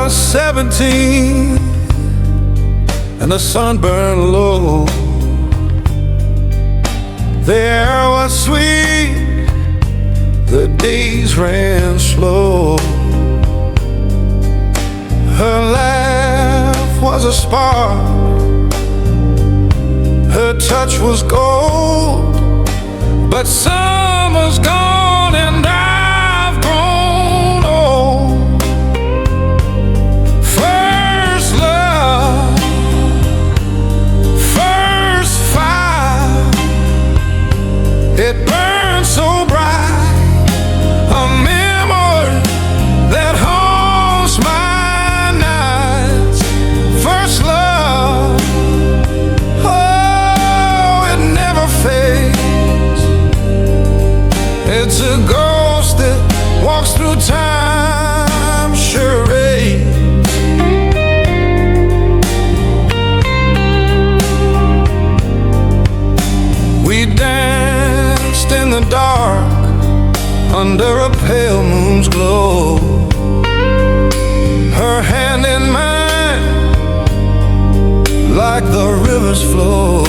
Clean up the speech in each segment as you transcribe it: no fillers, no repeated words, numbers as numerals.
was 17 and the sun burned low. The air was sweet, the days ran slow. Her laugh was a spark, her touch was gold. But summer's gone and I've grown old. First love, first fire, it burned so bright, a memory that haunts my nights. First love, oh, it never fades. It's a ghost that walks through time, charade. We danced in the dark under a pale moon's glow. Her hand in mine, like the river's flow.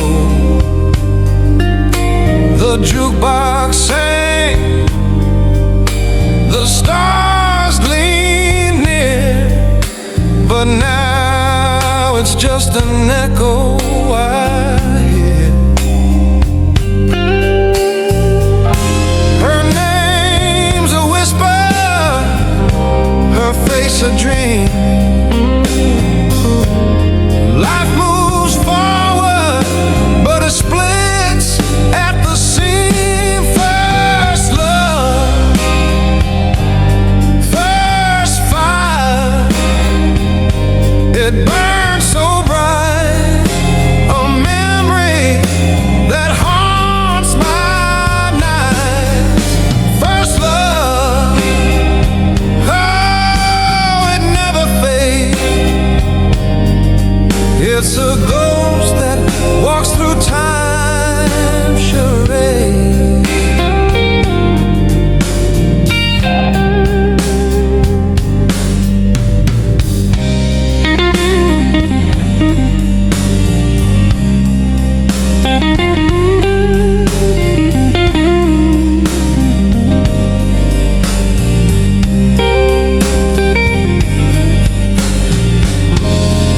The jukebox sang, the stars gleam near, but now it's just an echo I hear. Her name's a whisper, her face a dream. Life moves forward, but it splits at the seam. First love, first fire, it burns so bright, a memory that haunts my nights. First love, oh, it never fades. It's a ghost that walks through time, charade.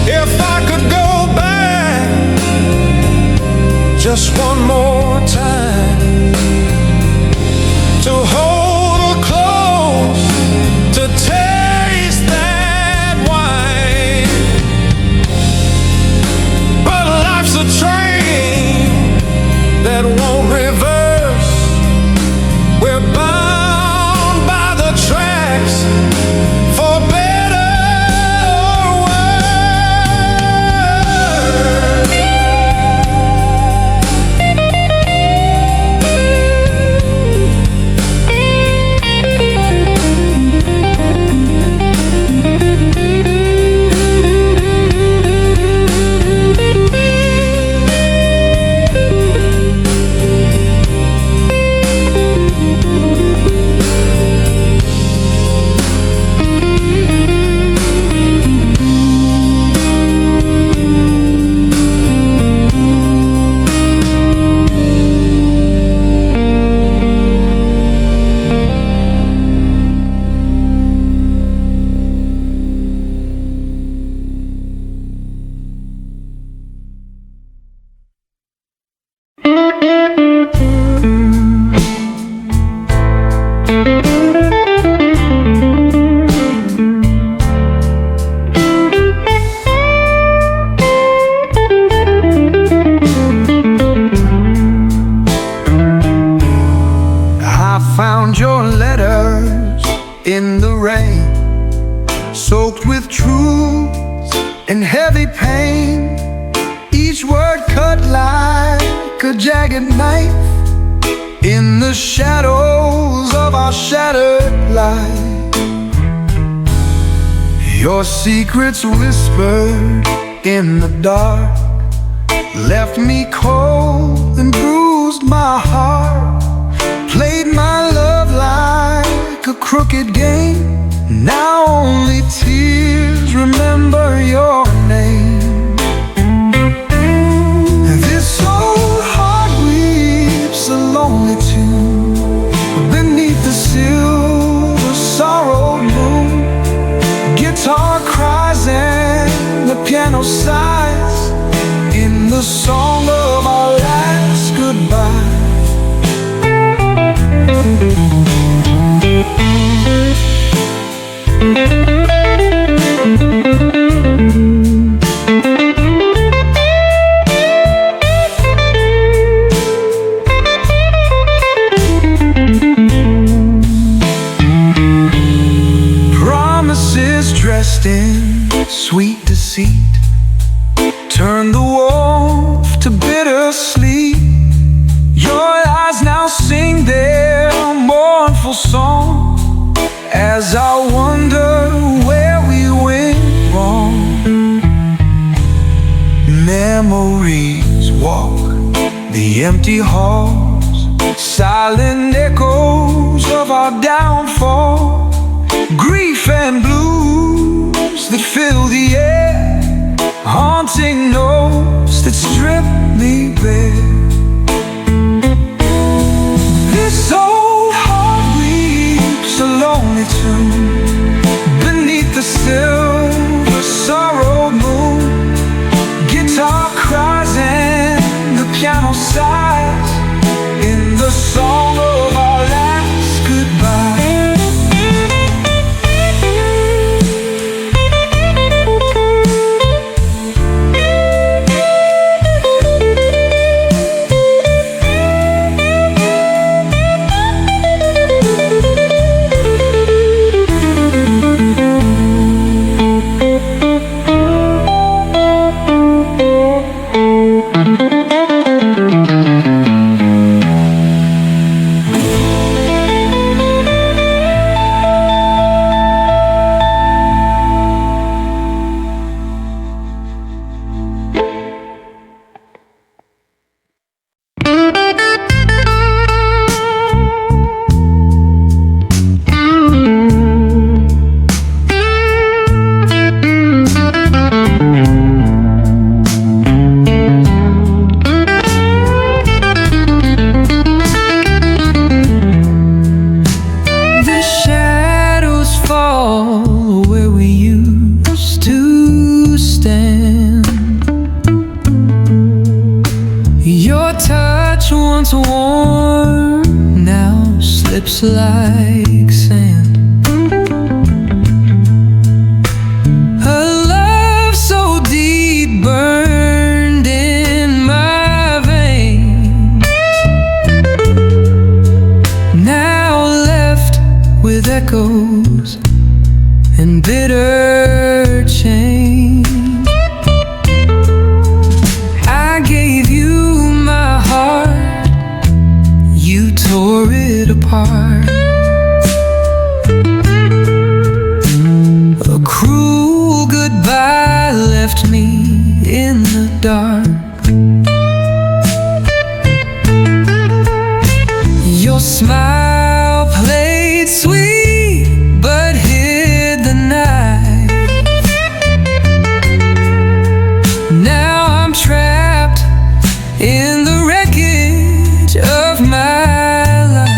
If I could go back just one more time, to hold her close, to taste that wine. But life's a train that won't reverse. We're bound by the tracks, for better or worse. Found your letters in the rain, soaked with truth and heavy pain. Each word cut like a jagged knife in the shadows of our shattered life. Your secrets whispered in the dark left me cold and bruised my heart. Played my love like a crooked game. Now only tears remember your name. This old heart weeps a lonely tune beneath the silver sorrowed moon. Guitar cries and the piano sighs in the song of our last goodbye. Promises dressed in sweet deceit turn the wolf to bitter sleep. Your eyes now sing their mournful song as I wonder where we went wrong. Memories walk the empty halls, silent echoes of our downfall. Grief and blues that fill the air, haunting notes that strip me bare. This old heart weeps a lonely tune beneath the silver sorrowed moon. Guitar cries and the piano sighs in the song of our last goodbye. Once warm, now slips like sand. A love so deep burned in my veins, now left with echoes and bitter change. I gave you my heart, you tore it apart. A cruel goodbye left me in the dark. Your smile played sweet but hid the night. Now I'm trapped in the wreckage of my life.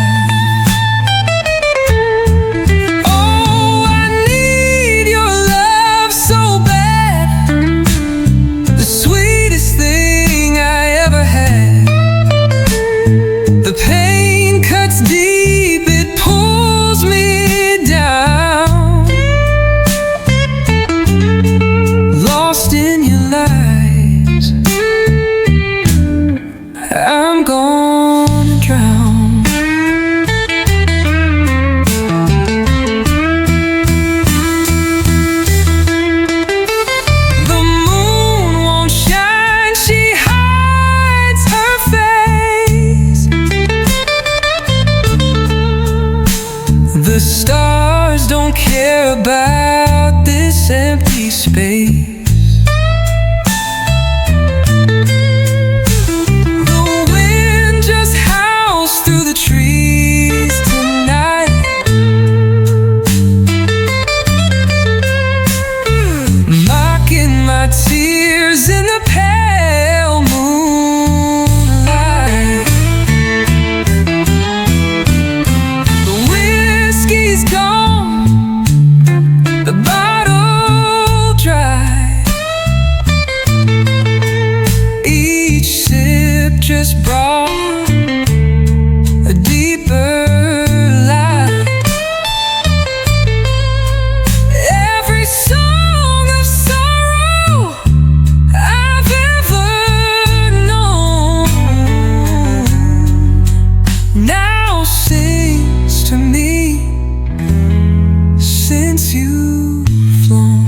you've flown.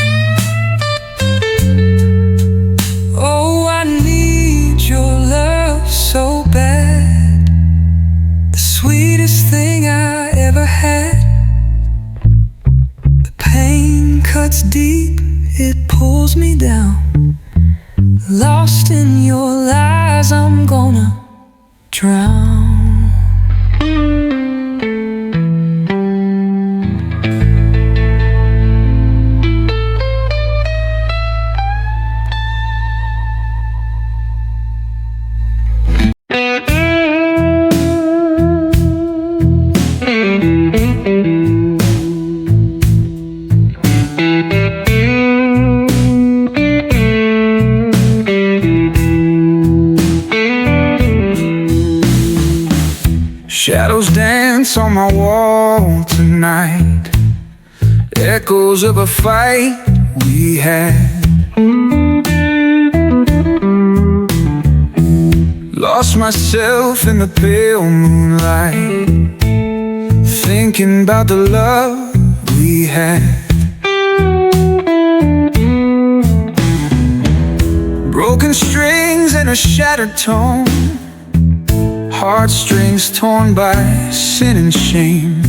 Oh, I need your love so bad, the sweetest thing I ever had. The pain cuts deep, it pulls me down. Lost in your lies, I'm gonna drown. Shadows dance on my wall tonight, echoes of a fight we had. Lost myself in the pale moonlight, thinking about the love we had. Broken strings and a shattered tone, heartstrings torn by sin and shame.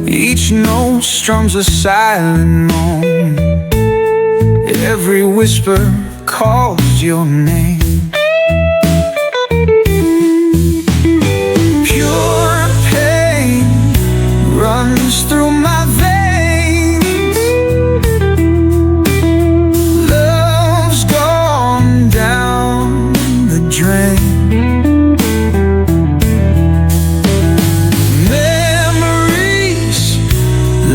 Each note strums a silent moan, every whisper calls your name. Pure pain runs through my veins. Memories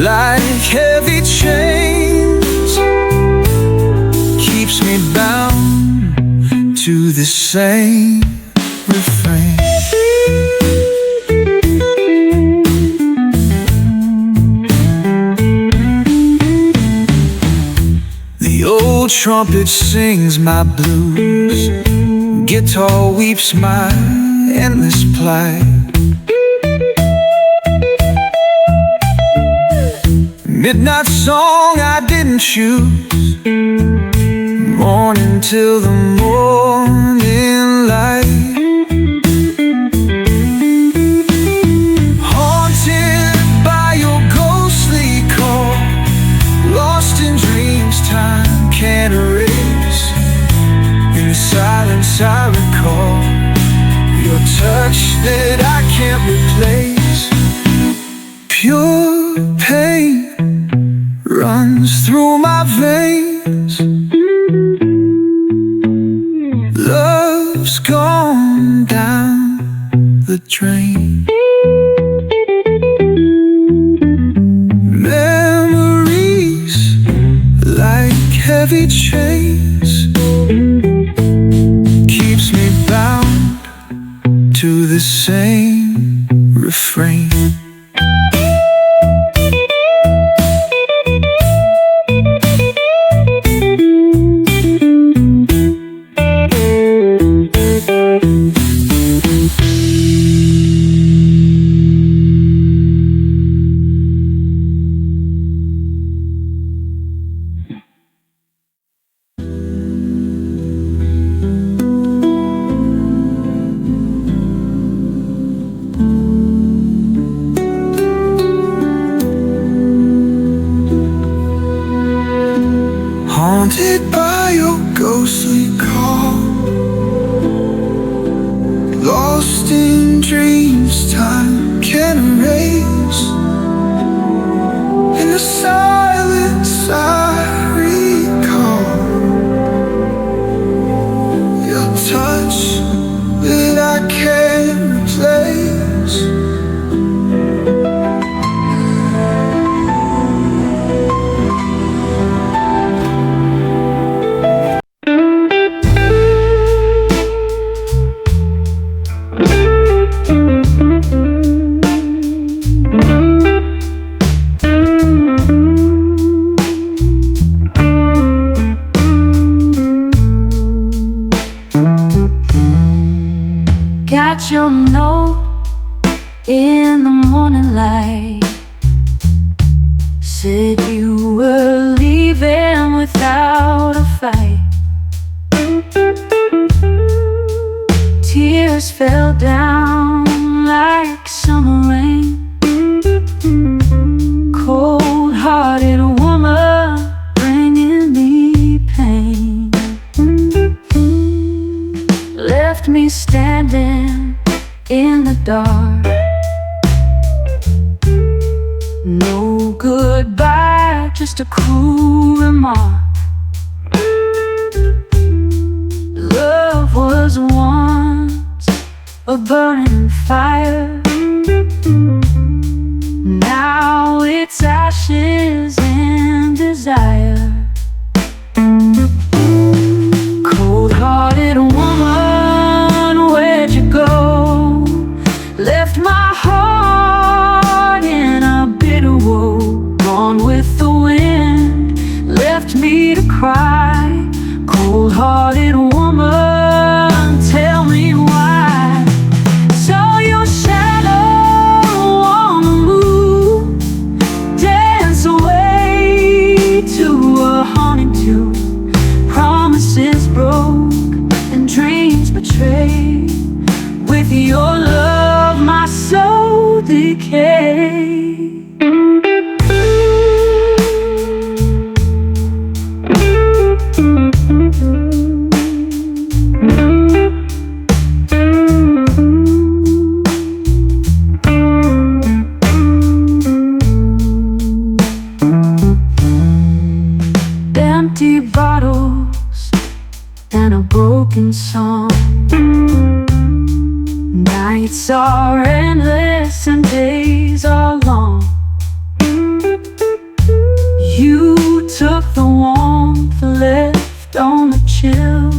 like heavy chains keeps me bound to the same refrain. The old trumpet sings my blues, guitar weeps my endless plight. Midnight song I didn't choose, morning till the morning light. Haunted by your ghostly call, lost in dreams time can't erase. In the silence I recall your touch that I can't replace. Pure pain runs through my veins. Love's gone down the drain. Memories like heavy chains keeps me bound to the same refrain. Haunted by your ghostly call, lost in dreams time can't erase. In the silence I recall your touch that I can't replace. Got your note in the sunlight. Said you were leaving without a fight. Tears fell down like summer rain. Cold-hearted woman bringing me pain. Left me standing in the dark. No goodbye, just a cruel remark. Love was once a burning fire. Now it's ashes and desire. Cold-hearted woman, where'd you go? Left my heart in a bitter woe. Gone with the wind, left me to cry. Cold-hearted woman, tell me why. Saw your shadow on the moon, dance away to a haunting tune. Promises broke and dreams betrayed. With your love my soul decayed. Empty bottles and a broken song. Nights are endless and days are long. You took the warmth, left on the chill.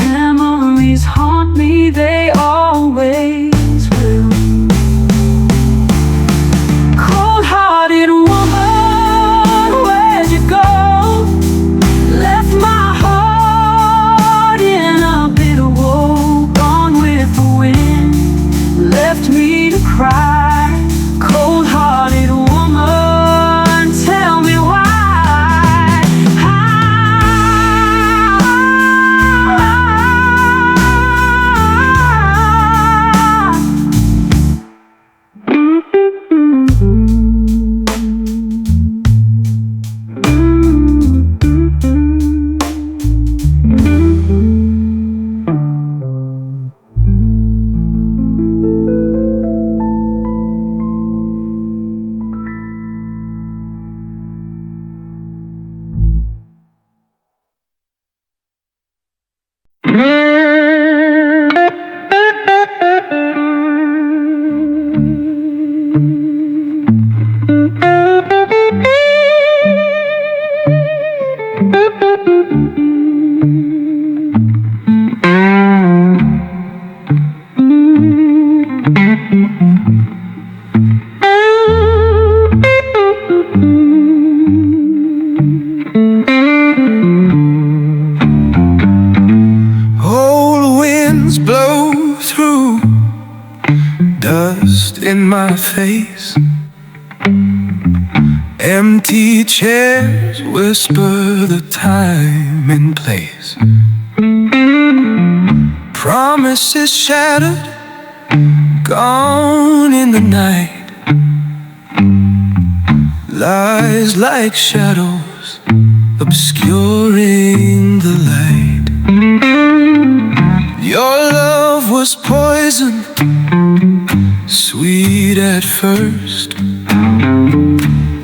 Memories haunt me, they always will. Cold-hearted woman, where'd you go? Left my heart in a bitter woe. Gone with the wind, left me to cry. Cold-hearted woman, tell me why. Blow through dust in my face. Empty chairs whisper the time and place. Promises shattered, gone in the night. Lies like shadows obscuring the light. Your love was poison, sweet at first.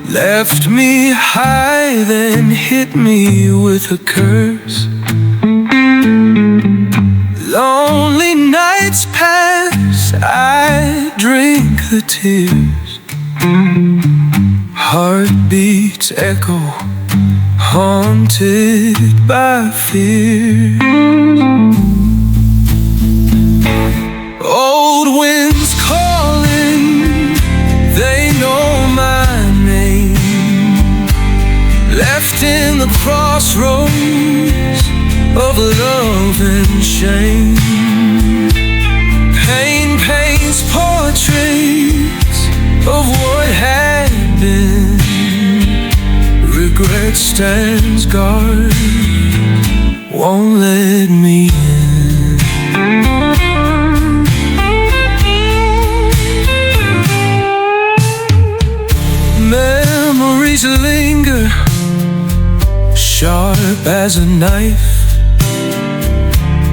Left me high, then hit me with a curse. Lonely nights pass, I drink the tears. Heartbeats echo, haunted by fear. Old winds calling, they know my name. Left in the crossroads of love and shame. Pain paints of what had been. Regret stands guard, won't let me in. Memories linger, sharp as a knife,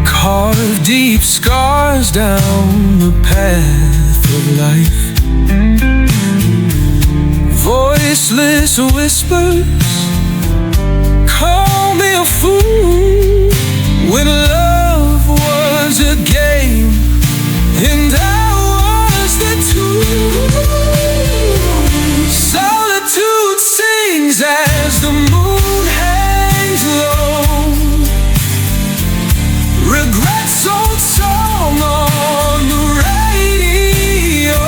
carve deep scars down the path of life. Voiceless whispers call me a fool when love was a game and I was the tool. Solitude sings as the moon hangs low, regrets old song on the radio.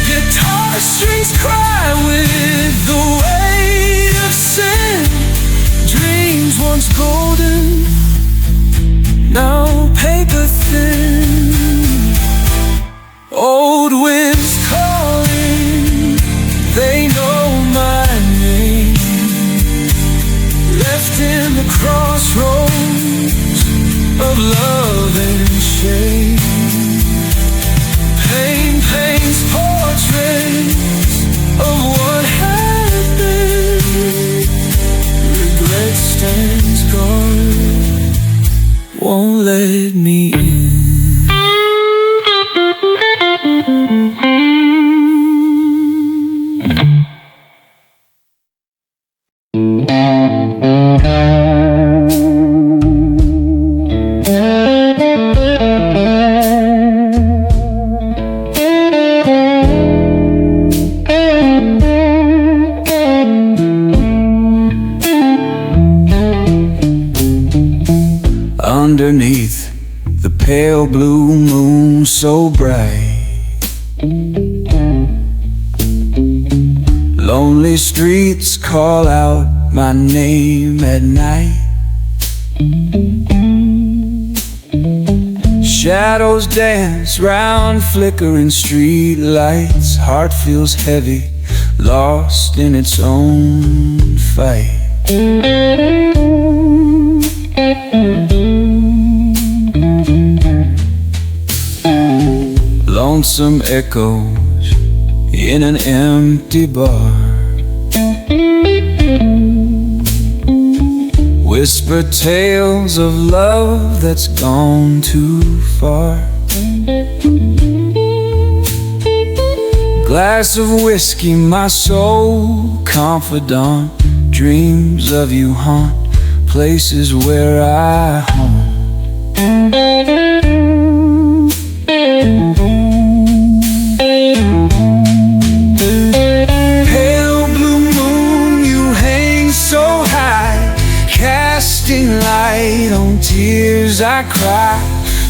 Guitar strings cry with the weight of sin. Dreams once golden, now paper thin. Old winds calling, they know my name. Left in the crossroads of love and shame. Pain paints portraits of what had been. Regret stands guard, won't let me in. Underneath the pale blue moon so bright, lonely streets call out my name at night. Shadows dance round flickering street lights. Heart feels heavy, lost in its own fight. Lonesome echoes in an empty bar, whisper tales of love that's gone too far. Glass of whiskey, my soul confidant. Dreams of you haunt places where I haunt. Pale blue moon, you hang so high, casting light on tears I cry.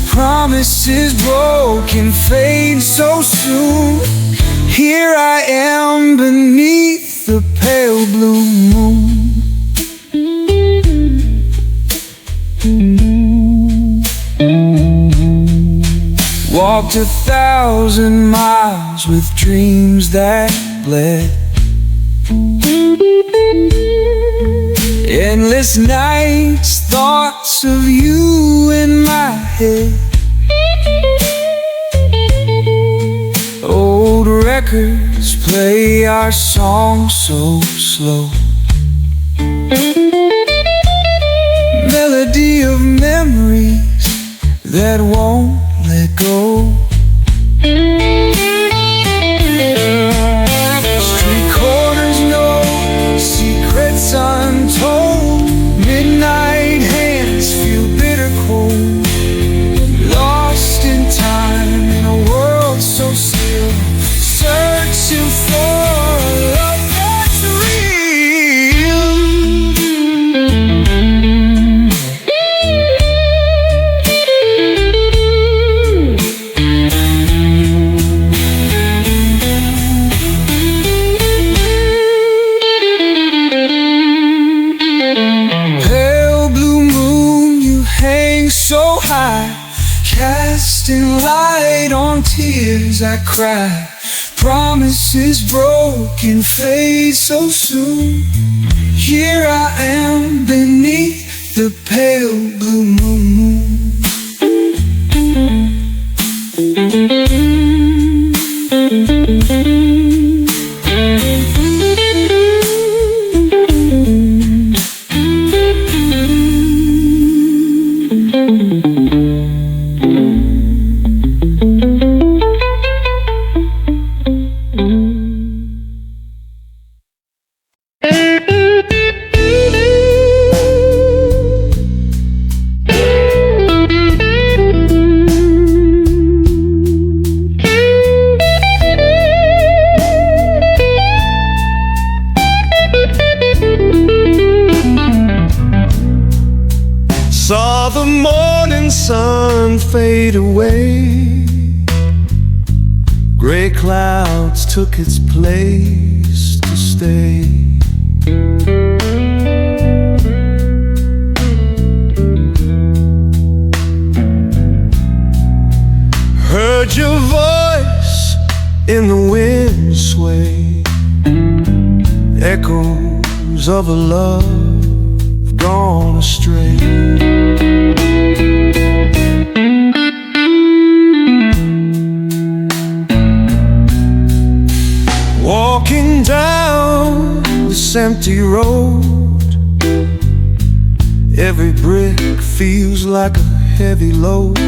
Promises broken, fade so soon. Here I am beneath the pale blue moon. Walked 1,000 miles with dreams that bled. Endless nights, thoughts of you in my head. Old records play our song so slow. Melody of memories that won't let go. Street corners know secrets untold. Midnight hands feel bitter cold. Lost in time in a world so still, searching for a love that's real. casting light on tears I cry. Promises broken, fade so soon. Here I am beneath the pale blue moon. Saw the morning sun fade away. Gray clouds took its place to stay. Heard your voice in the wind sway. Echoes of a love gone astray. Walking down this empty road, every brick feels like a heavy load.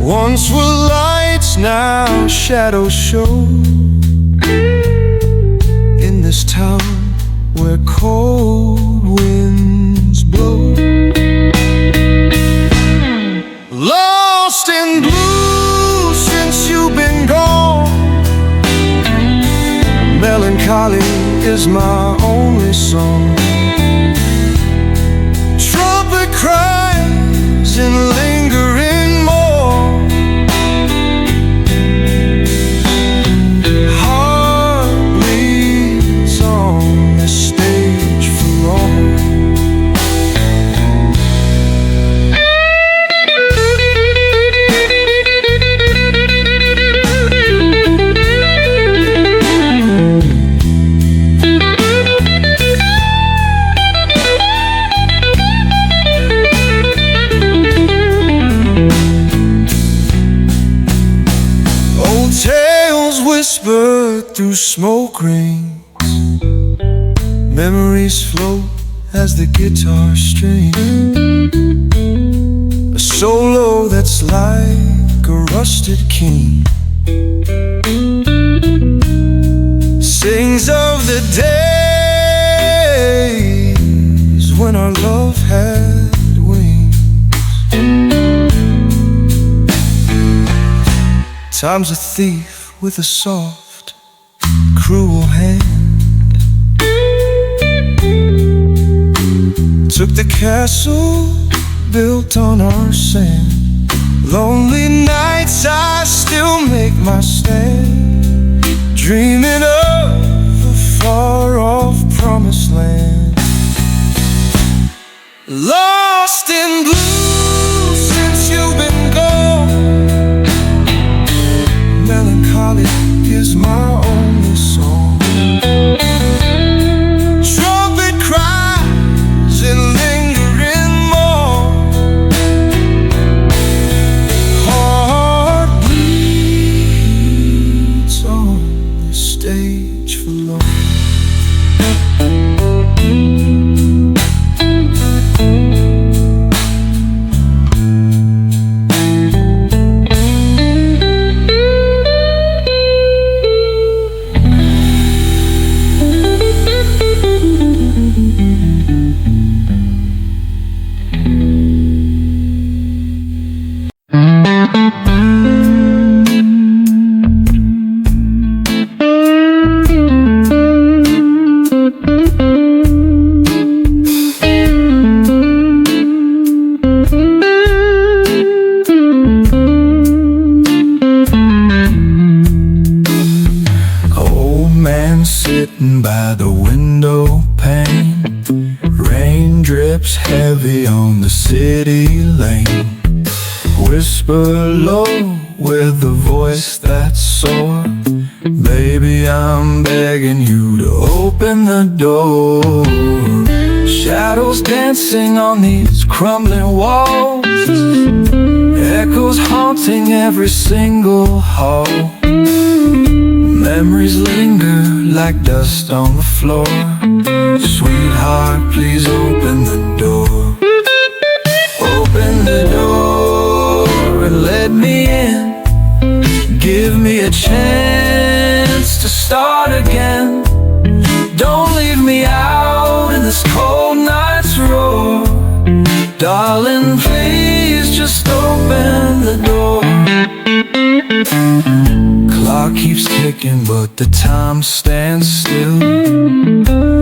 Once were lights, now shadows show. In this town where cold winds blow. Lost in blue since you've been gone. Melancholy is my only song. Trumpet cries and lingering more. Heart bleeds on the stage for long. Tales whispered through smoke rings. Memories float as the guitar strings. A solo that's like a rusted king. Sings of the days when our love had wings. Time's a thief with a soft, cruel hand. Took the castle built on our sand. Lonely nights I still make my stand, dreaming of a far-off promised land. Lost in blue since you've been gone. Melancholy is my only song. Trumpet cries and lingering more. Heart bleeds on the stage for long. sitting by the window pane. Rain drips heavy on the city lane. Whisper low with a voice that's sore. Baby, I'm begging you to open the door. Shadows dancing on these crumbling walls, echoes haunting every single hall. Memories linger like dust on the floor. Sweetheart, please open the door. Open the door and let me in. Give me a chance to start again. Don't leave me out in this cold night's roar. Darling, please just open the door. Clock keeps ticking but the time stands still.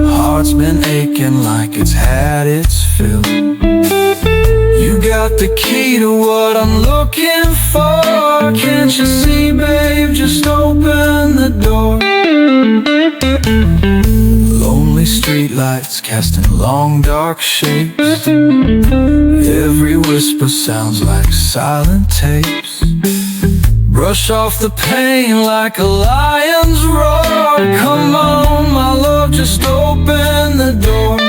Heart's been aching like it's had its fill. You got the key to what I'm looking for. Can't you see, babe? Just open the door. Lonely streetlights casting long dark shapes. Every whisper sounds like silent tapes. Brush off the pain like a lion's roar. Come on, my love, just open the door.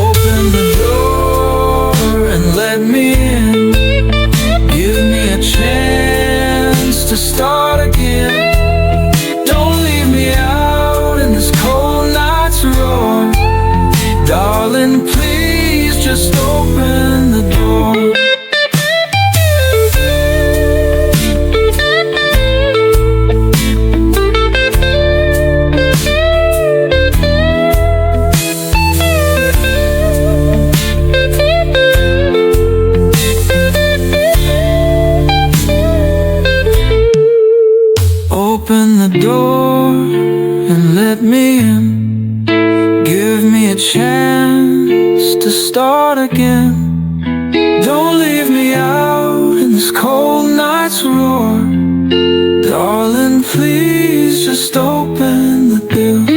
Open the door and let me in. Give me a chance to start again. Don't leave me out in this cold night's roar. Darling, please just open the door. Open the door and let me in. Give me a chance to start again. Don't leave me out in this cold night's roar. Darling, please just open the door.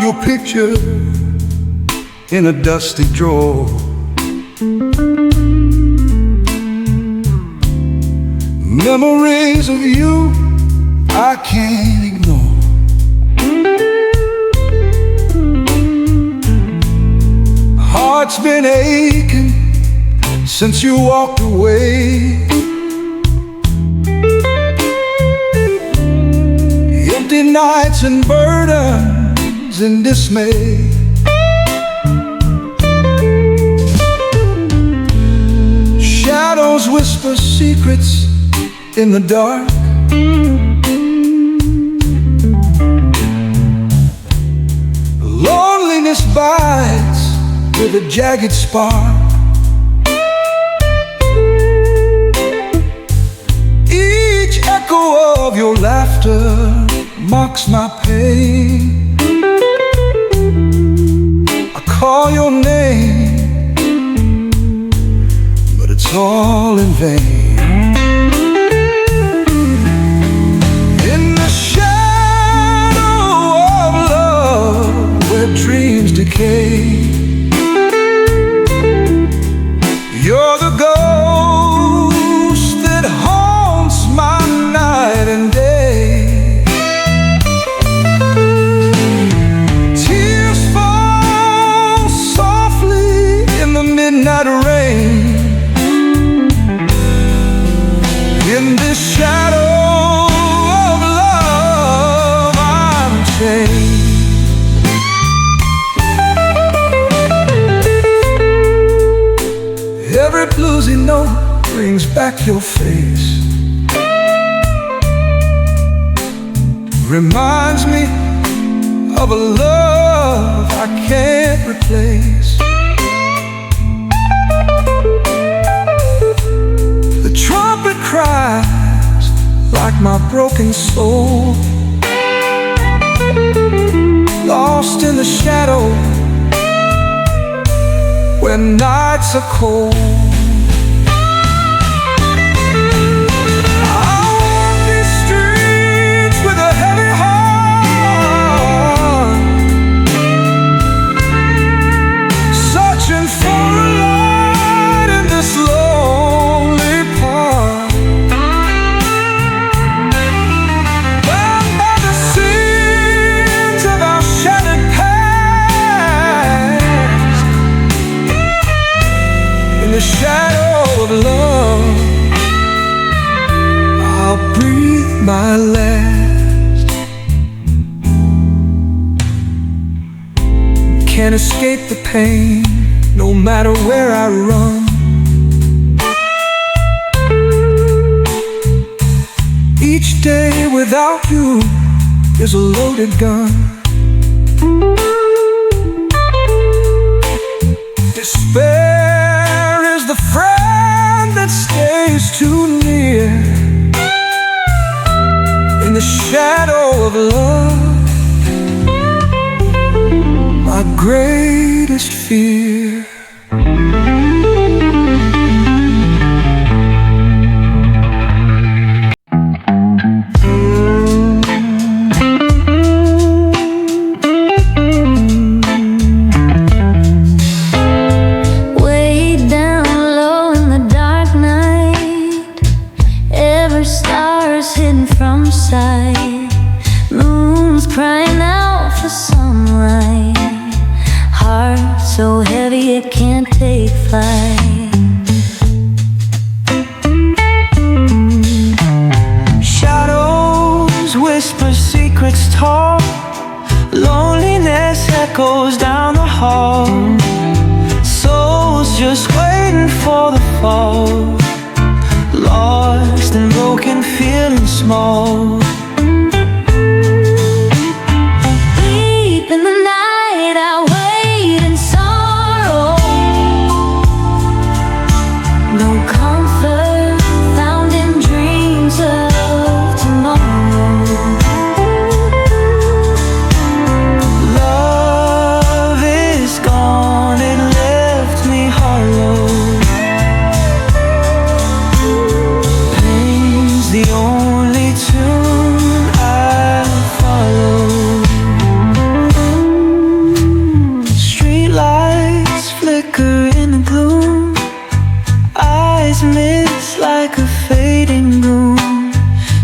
Your picture in a dusty drawer. Memories of you I can't ignore. Heart's been aching since you walked away. Empty nights and burdens and dismay. Shadows whisper secrets in the dark. Loneliness bites with a jagged spark. Each echo of your laughter mocks my pain. I call your name, but it's all in vain. In the shadow of love, where dreams decay, you're the ghost that haunts my the shadow of love, I'm chained. Every bluesy note brings back your face, reminds me of a love I can't replace. The trumpet cries like my broken soul, lost in the shadow when nights are cold. In the shadow of love, I'll breathe my last. Can't escape the pain, no matter where I run. Each day without you is a loaded gun. Despair is the friend that stays too near. In the shadow of love, my greatest fear. Stars hidden from sight, moons crying out for sunlight, heart so heavy it can't take flight. Shadows whisper secrets tall, loneliness echoes down the hall, souls just waiting for the fall, lost and broken, feeling small. Deep in the night I wait in sorrow, no comfort found in dreams of tomorrow. Love is gone, it left me hollow. The only tune I follow. Streetlights flicker in the gloom, eyes miss like a fading moon,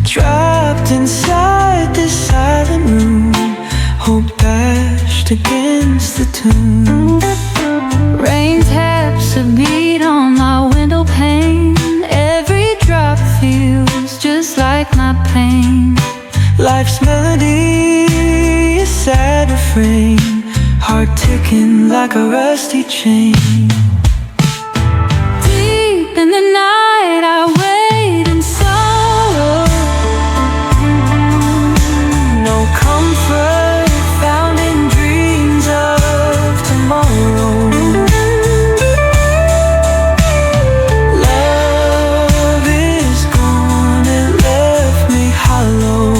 trapped inside this silent room, hope dashed against the tune. Rain taps a beat on my window pane, every drop feels just like my pain. Life's melody is sad refrain, heart ticking like a rusty chain. Deep in the night I wait in sorrow, No comfort found in dreams of tomorrow. Love is gone, it left me hollow.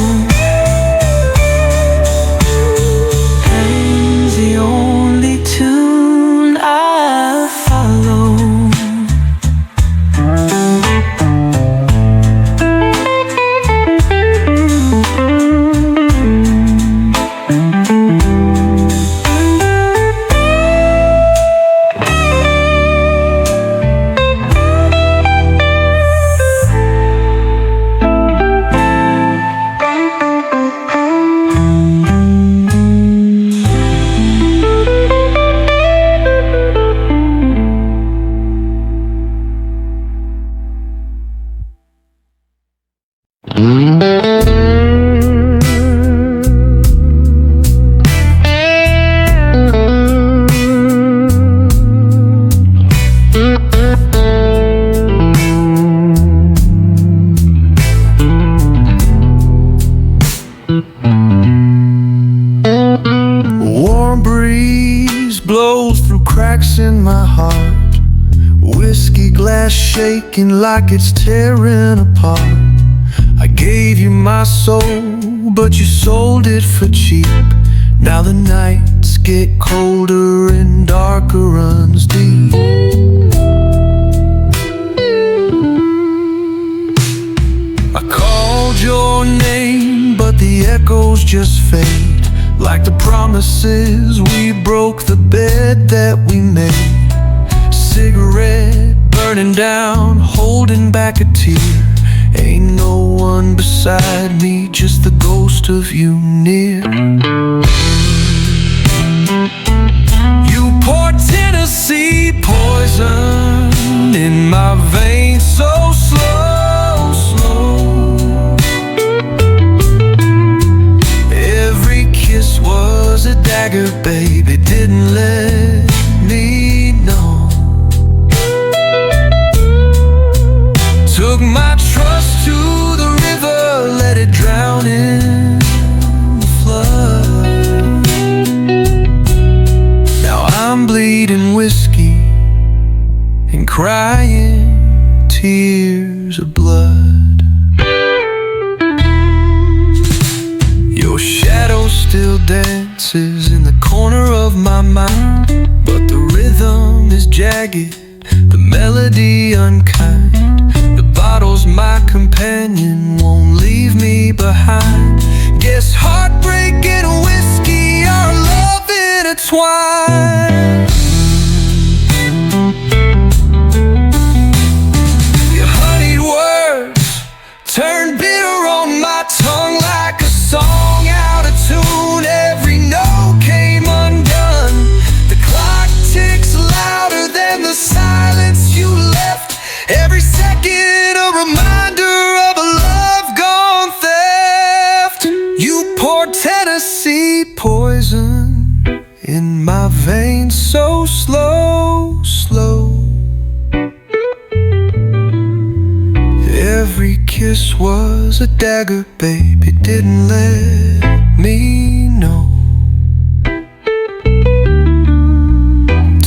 Pain's the only tune I follow. Warm breeze blows through cracks in my heart, whiskey glass shaking like it's tearing apart. I gave you my soul, but you sold it for cheap. Now the nights get colder and darker runs deep. I called your name, but the echoes just fade. Like the promises we broke, the bed that we made. Cigarette burning down, holding back a tear. Ain't no one beside me, just the ghost of you near. You pour Tennessee poison in my veins, so slow, slow. Every kiss was a dagger, baby, didn't let me know. Took my trust to the river, let it drown in the flood. Now I'm bleeding whiskey and crying tears of blood. Your shadow still dances in the corner of my mind, but the rhythm is jagged, the melody unkind. The bottle's my companion, won't leave me behind. Guess heartbreak and whiskey are love intertwined. Your honeyed words turn bitter on my tongue like a song out of tune. Every note came undone. The clock ticks louder than the silence you left. Every second a reminder of a love gone theft. You poured Tennessee poison in my veins, so slow, slow. Every kiss was a dagger, baby, didn't let me know.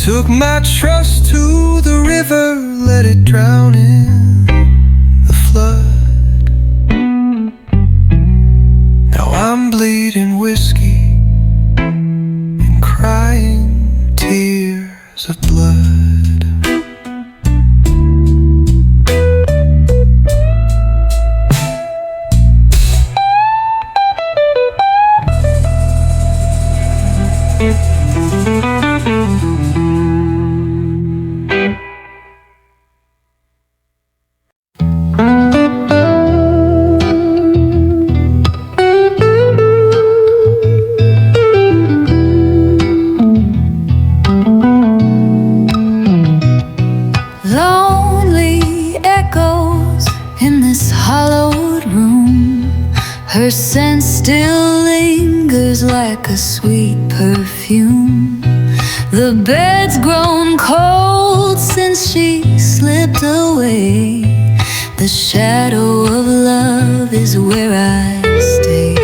Took my trust to the river, let it drown in the flood. Now I'm bleeding whiskey and crying tears of blood. Lonely echoes in this hollowed room. Her scent still lingers like a sweet perfume. The bed's grown cold since she slipped away. The shadow of love is where I stay.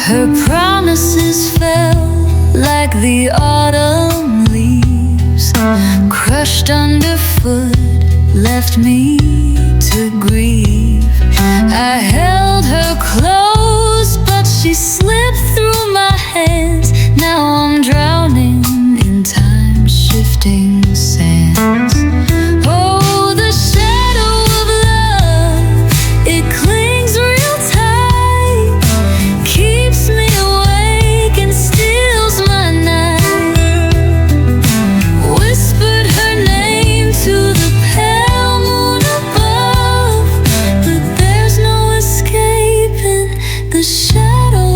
Her promises fell like the autumn leaves, crushed underfoot, left me to grieve. I held her close, but she slipped through my hands. Now I'm drowning in time-shifting sands. Oh, the shadow of love, it clings real tight, keeps me awake and steals my night. Whispered her name to the pale moon above, but there's no escaping the shadow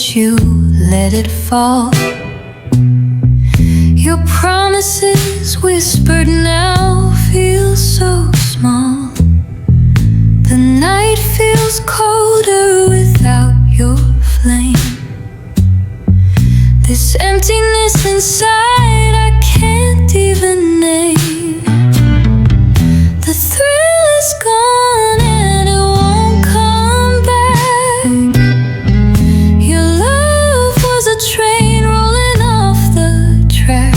but you let it fall. Your promises whispered now feel so small. The night feels colder without your flame. This emptiness inside I can't even name. The thrill is gone and it won't come back. Your love was a train rolling off the track.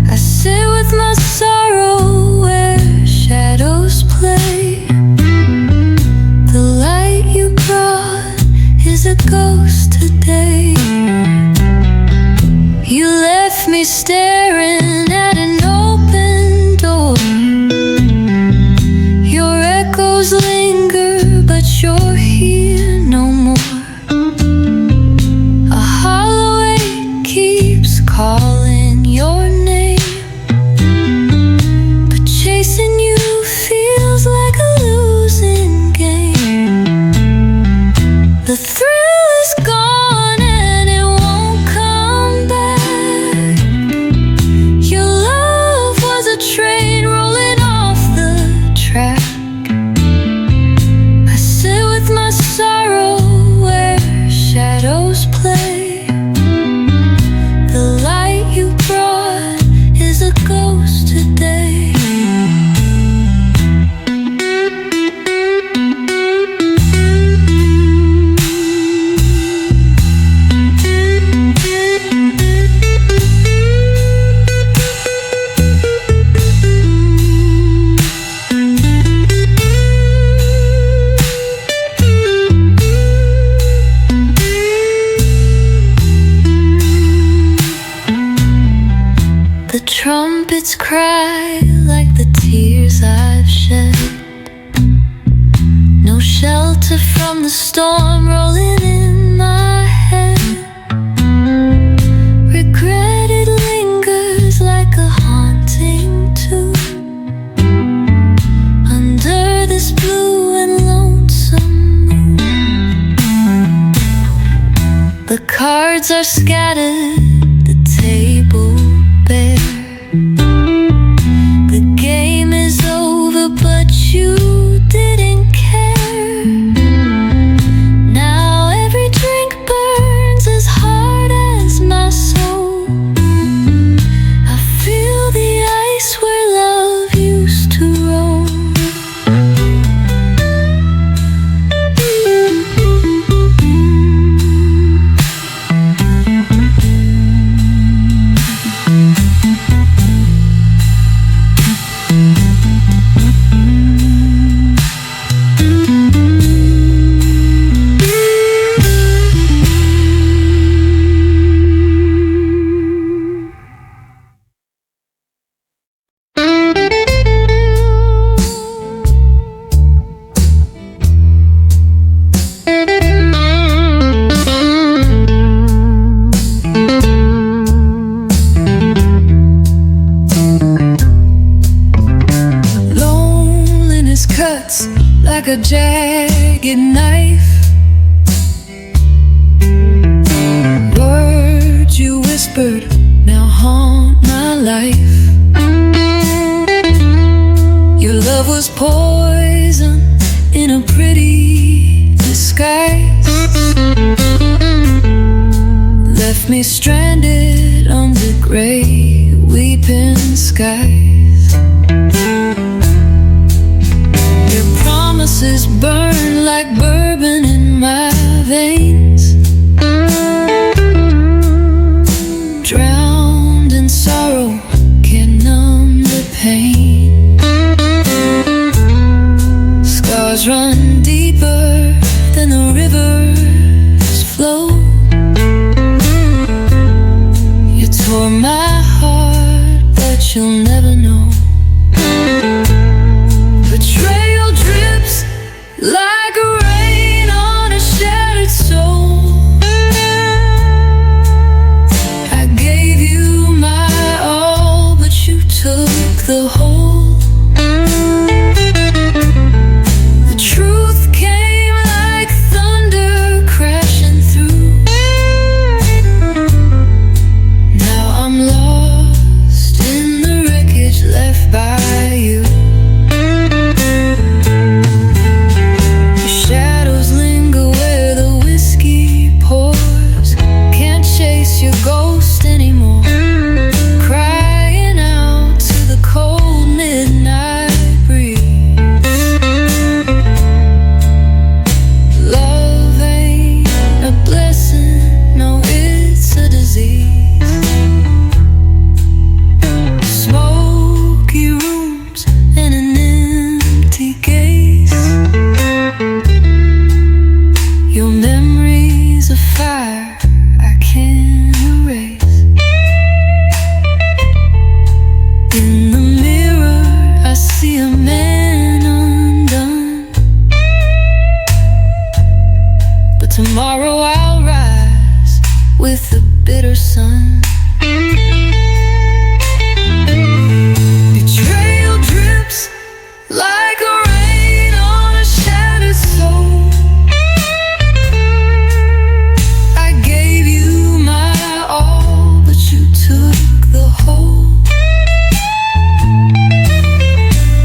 I sit with my sorrow where shadows play. The light you brought is a ghost today. You left me staring at an open door. Your echoes linger, but you're here no more. A hollow ache keeps calling your name, but chasing you feels like a losing game. The thrill is gone and it won't come back. Your love was a train rolling off the track. I sit with my sorrow where shadows play. The light you brought is a ghost today. The trumpets cry like the tears I've shed. No shelter from the storm rolling in my head. Regret it lingers like a haunting too. Under this blue and lonesome moon. The cards are scattered, the table bare. The game is over, but you didn't care. Now every drink burns as hard as my soul. I feel the ice where love used to roll. Cuts like a jagged knife. Words you whispered now haunt my life. Your love was poison in a pretty disguise. Left me stranded under gray weeping skies. Promises burn like bourbon in my veins. Drowned in sorrow, can't numb the pain. Scars run deeper than the rivers flow. You tore my heart, but you'll never know. Betrayal drips like rain on a shattered soul. I gave you my all, but you took the whole. The truth came like thunder crashing a man undone. But tomorrow I'll rise with the bitter sun. Betrayal drips like a rain on a shattered soul. I gave you my all, but you took the whole.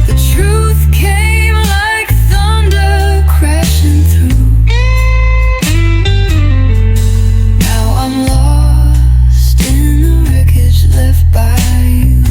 The truth came like thunder crashing through. Now I'm lost in the wreckage left by you.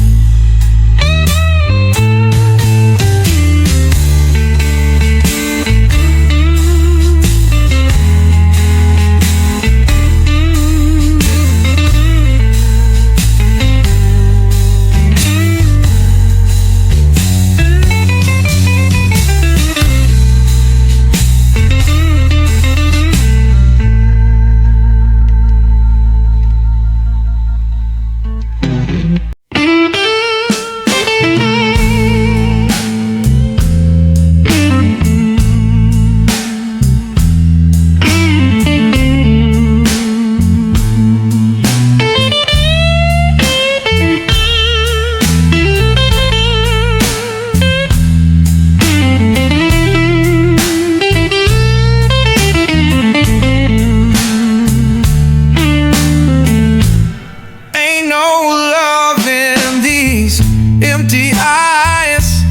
Ain't no love in these empty eyes,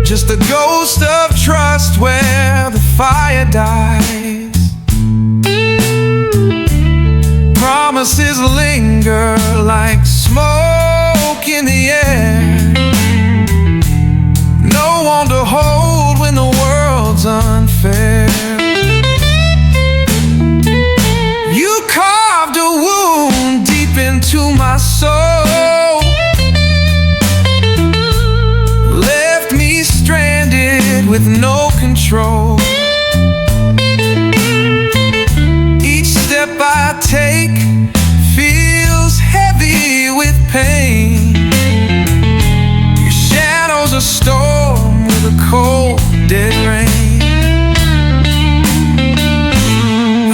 just a ghost of trust where the fire dies. Promises linger like smoke in the air. No one to hold when the world's unfair. You carved a wound deep into my soul, left me stranded with no control. Each step I take feels heavy with pain. Your shadow's a storm with a cold, dead rain.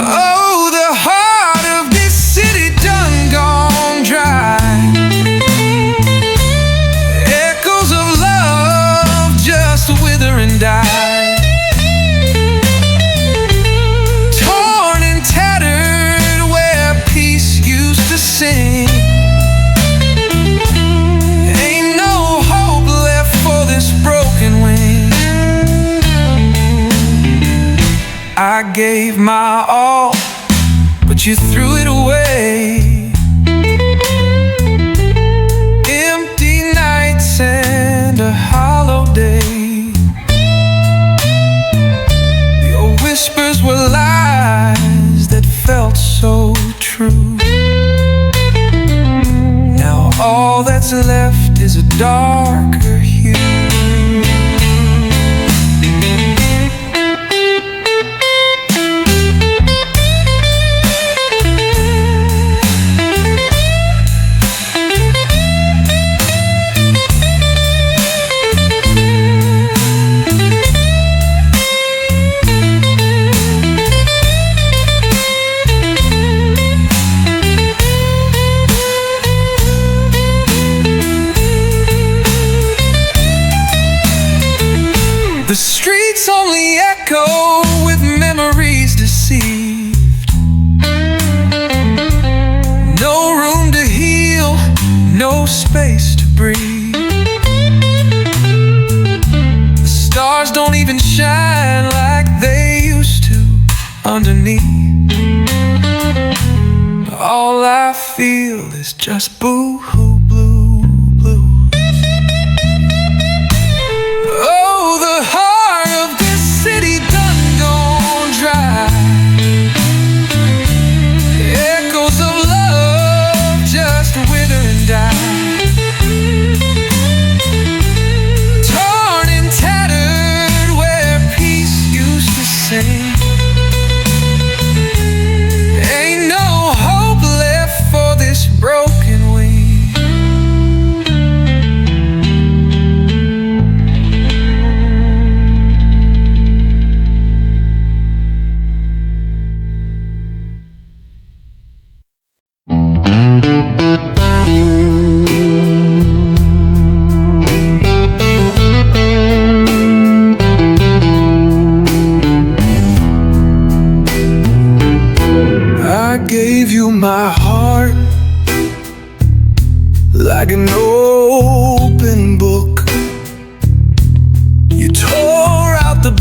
Oh, the heart of this city done gone dry. Echoes of love just wither and die. Torn and tattered where peace used to sing. Ain't no hope left for this broken wing. I gave my all, but you threw it away. Empty nights and a hollow day. Your whispers were lies that felt so true. Now all that's left is a darker hue. The streets only echo with memories deceived. No room to heal, no space to breathe. The stars don't even shine like they used to underneath. All I feel is just boo-hoo, blue, blue. Oh, the heart of this city done gone dry. Echoes of love just wither and die. Torn and tattered where peace used to sing. Ain't no hope left for this broken wing.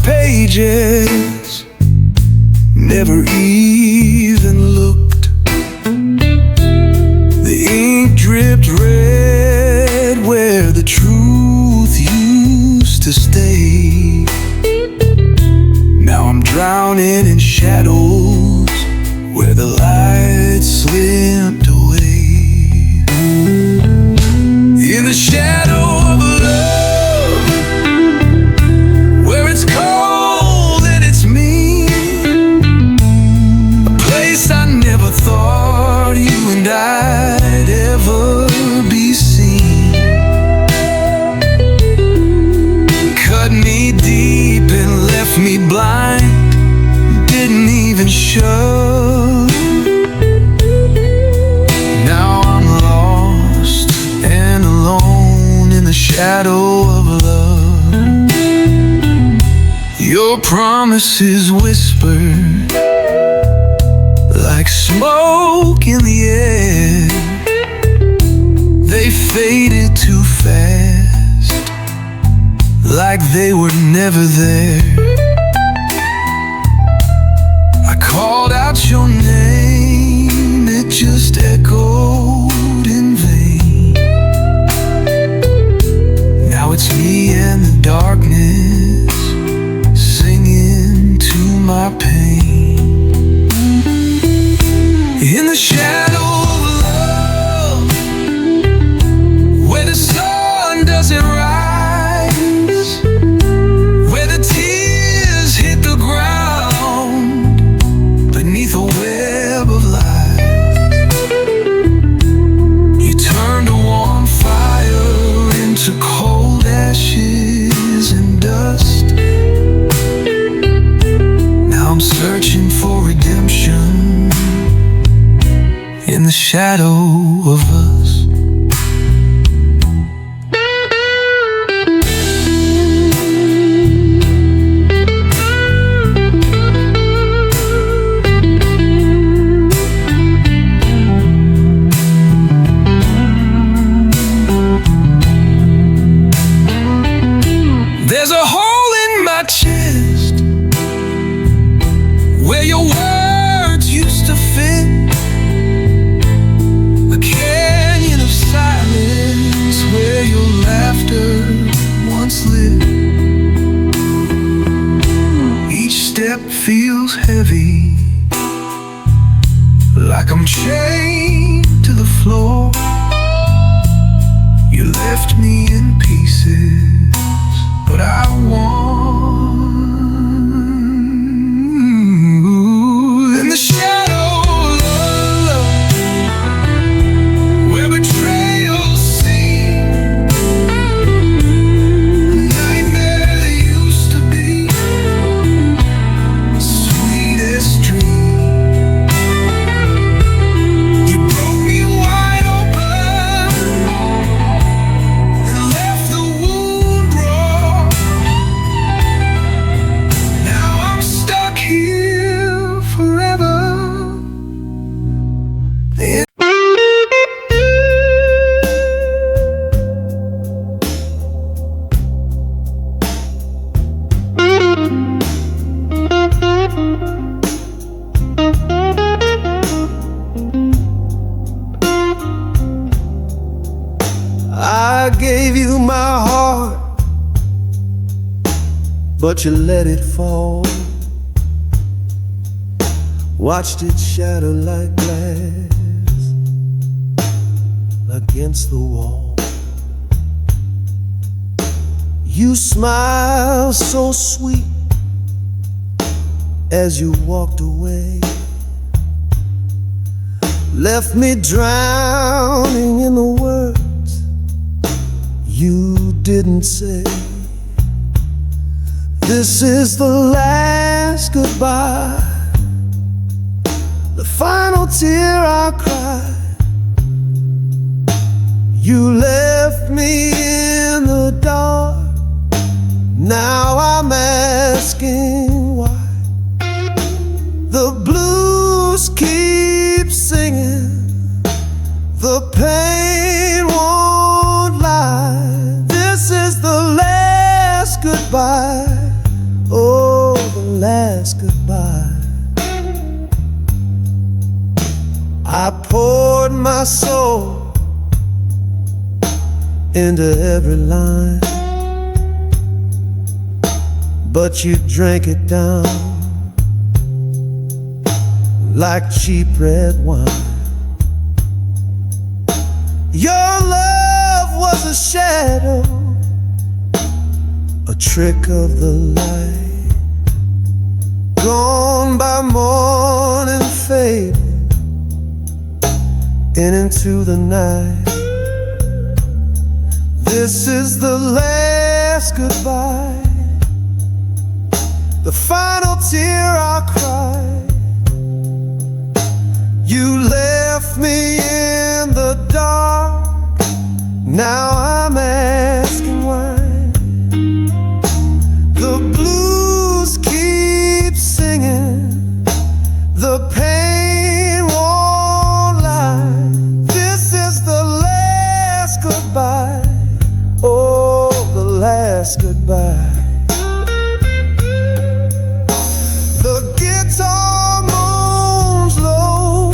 pages, never even looked. The ink dripped red where the truth used to stay. Now I'm drowning in shadows where the light slipped away. In the shadow of love, where it's cold and it's mean, a place I never thought you and I'd ever be seen. Cut me deep and left me blind, didn't even show. Now I'm lost and alone in the shadow of love. Your promises whispered like smoke in the air. They faded too fast, like they were never there. I called out your name, it just echoed in vain. Now it's me and the darkness, singing to my pain. In the shadow of love, where the sun doesn't rise, where the tears hit the ground beneath a web of light, you turned a warm fire into cold ashes and dust. Now I'm searching for redemption in the shadow of us. There's a hole in my chest where your words used to fit, a canyon of silence where your laughter once lived. Each step feels heavy, like I'm chained to the floor. You left me in pieces, but I want in the shadow of love, where betrayal seemed a nightmare that used to be the sweetest dream. You broke me wide open and left the wound raw. Now I'm stuck here forever. I gave you my heart, but you let it fall. Watched it shatter like glass against the wall. You smiled so sweet as you walked away, left me drowning in the words you didn't say. This is the last goodbye, the final tear I cried. You left me in the dark, now I'm asking why. The blues keep singing, the pain won't lie. This is the last goodbye. Oh, into every line, but you drank it down like cheap red wine. Your love was a shadow, a trick of the light, gone by morning, fading in into the night. This is the last goodbye, the final tear I'll cry. You left me in the dark, now I'm asking why. The blues keep singing, the pain won't lie. This is the last goodbye, oh, the last goodbye. The guitar moans low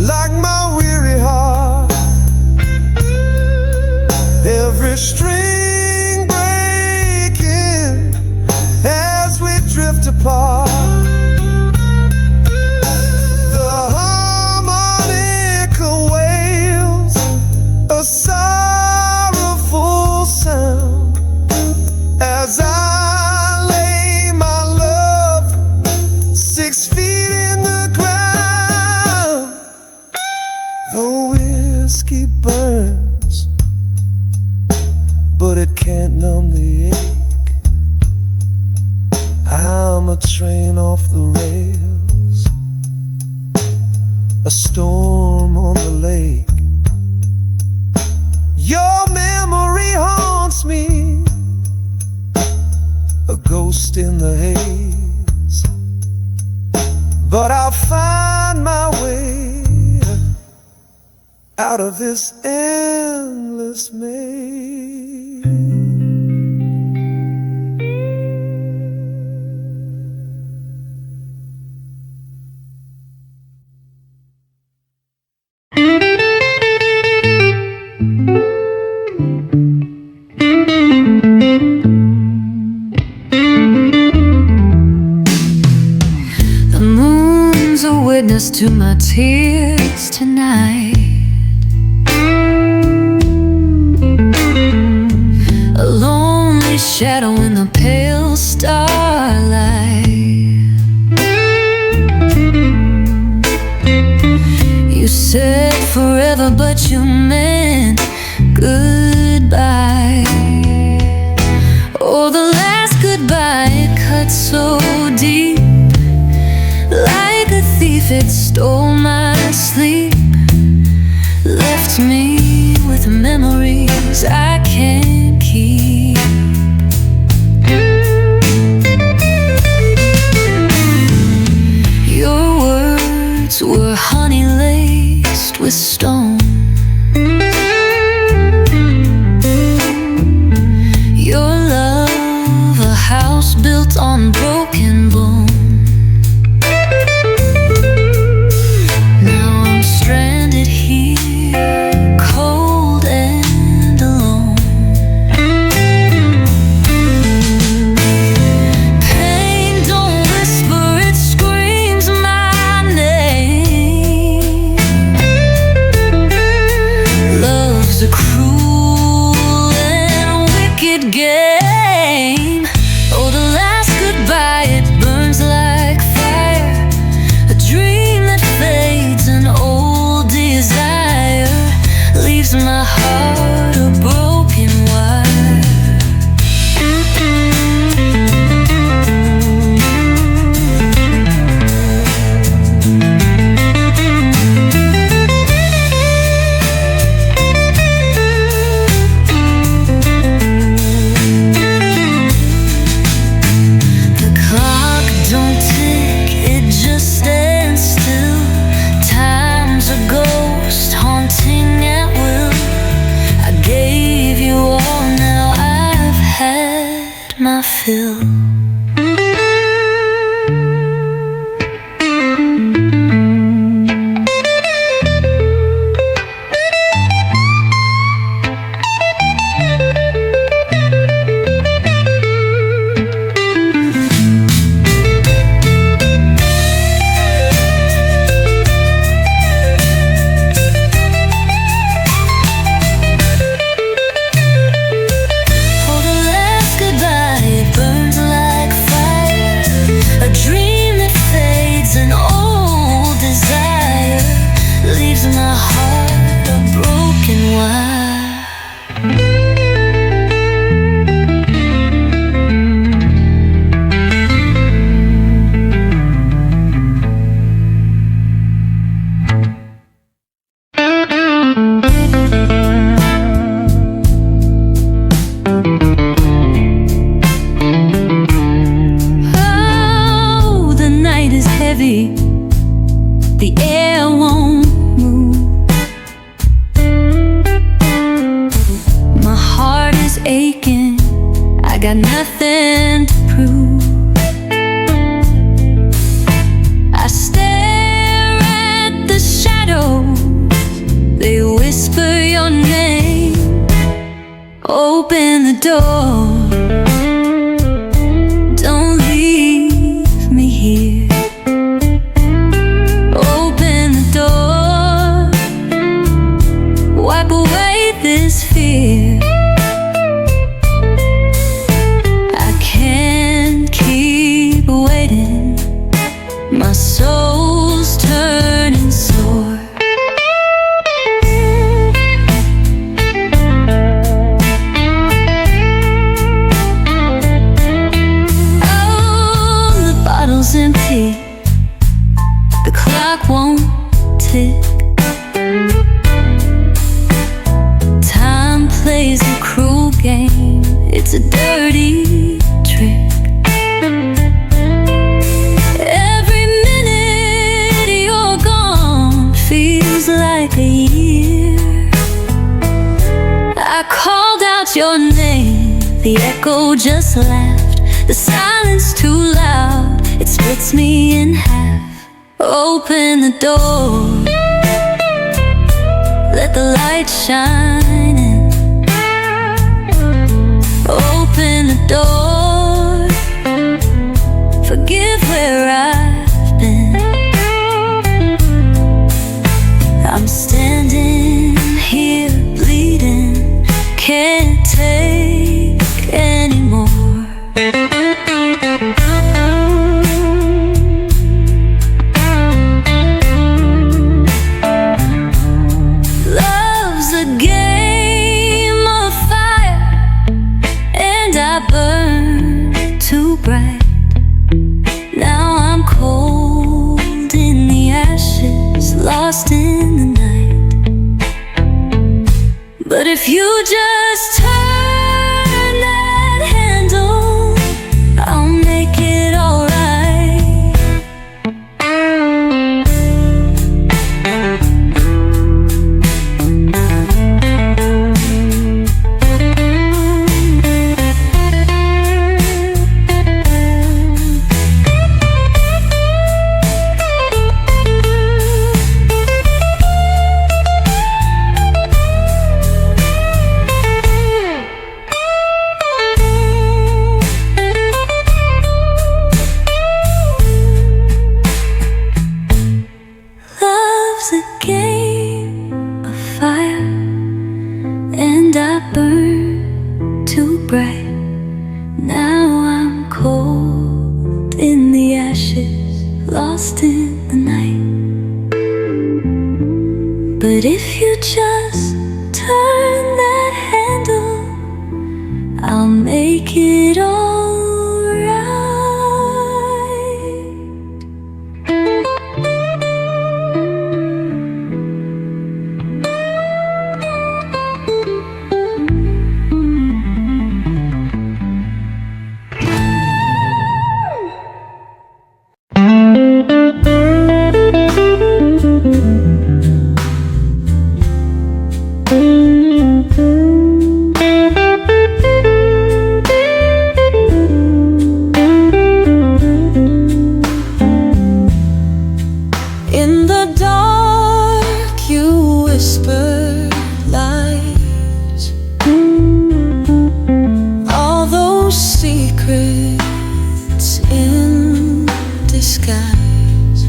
like my weary heart, every string breaking as we drift apart. The harmonica wails a sorrowful sound as I lay my love 6 feet in the ground. The whiskey burns, but it can't numb the ache. I'm a train off the rails, a storm on the lake. Your memory haunts me, a ghost in the haze, but I'll find my way out of this endless maze. The moon's a witness to my tears tonight. A lonely shadow in the pale starlight. You said forever, but you meant goodbye. Oh, the last goodbye, it cut so deep. Like a thief, it stole my sleep, left me with memories I can't keep. Your words were honey laced with stone. Your love, a house built on broken bone. Stranded here, cold and alone. Pain don't whisper, it screams my name. Love's a cruel and wicked game. Oh, the last goodbye, it burns like fire, a dream that fades, an old desire leaves my heart a broken wire. The clock don't tick, it just stands still. Time's a ghost haunting at will. I gave you all, now I've had my fill. heart is aching, I got nothing to prove. I stare at the shadows, they whisper your name. Open the door, don't leave me here. Open the door, wipe away this fear. I can't keep waiting, my soul's turning sore. Empty, the clock won't tick. Time plays a cruel game, it's a dirty trick. Every minute you're gone feels like a year. I called out your name, the echo just laughed. The silence too loud, it splits me in half. Open the door, let the light shine in. Open the door, forgive where I've been. I'm standing here bleeding, can't take anymore. Love's a game of fire, and I burn too bright. Now I'm cold in the ashes, lost in the night. But if you just turn that handle, I'll make it alright. Love's a game of fire, and I burn too bright. Now I'm cold in the ashes, lost in the night. But if you just turn that handle, I'll make it alright. In the dark you whisper lies, all those secrets in disguise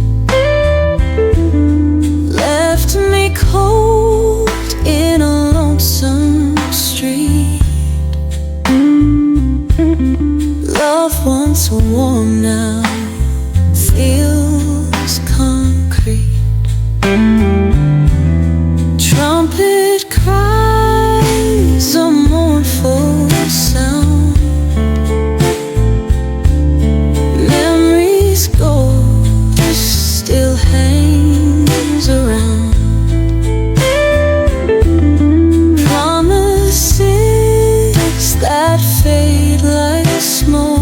left me cold in a lonesome street. Love once warm now feels concrete. Trumpet cries a mournful sound. Memories gold still hangs around. Promises that fade like smoke.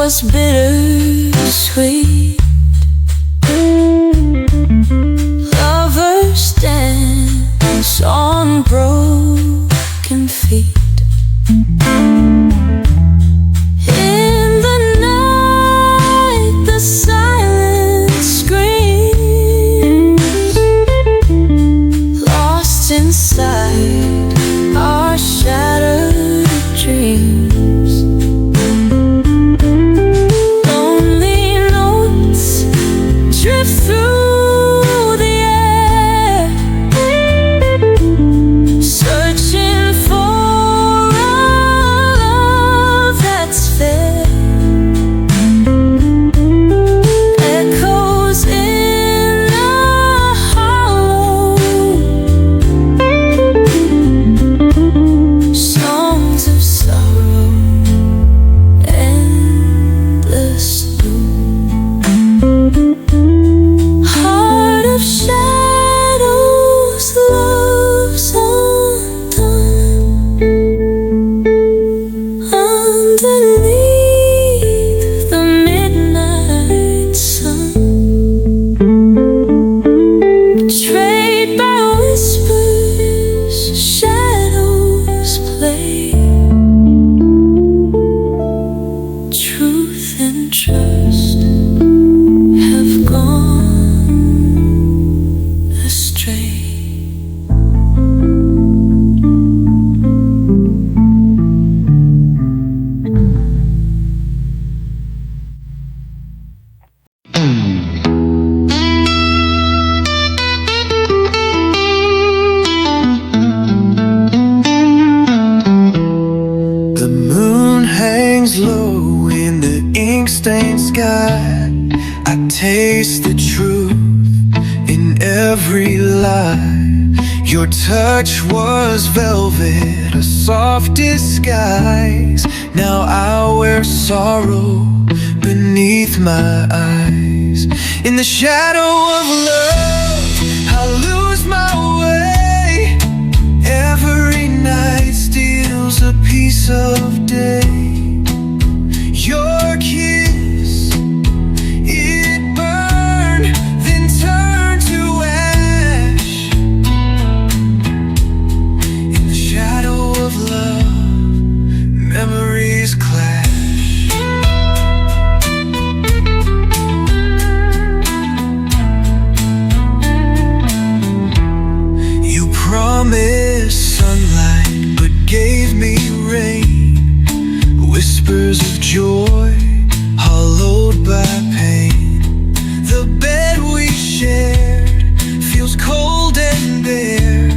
was bittersweet. Lovers dance on broken feet. In the night, the silence screams, lost inside our shattered dreams. Lonely notes drift through the air, searching for a love that's fair. Echoes in a hollow, songs of sorrow, endless heart of shadows, love's undone. Underneath the midnight sun, betrayed by whispers, shadows play. Truth and trust have gone astray. The moon hangs low in the ink-stained sky. I taste the truth in every lie. Your touch was velvet, a soft disguise. Now I wear sorrow beneath my eyes. In the shadow of love, I lose my way. Every night steals a piece of day. Your kiss, it burned, then turned to ash. In the shadow of love, memories clash. You promised sunlight, but gave me rain. Whispers of joy, hollowed by pain. The bed we shared feels cold and bare.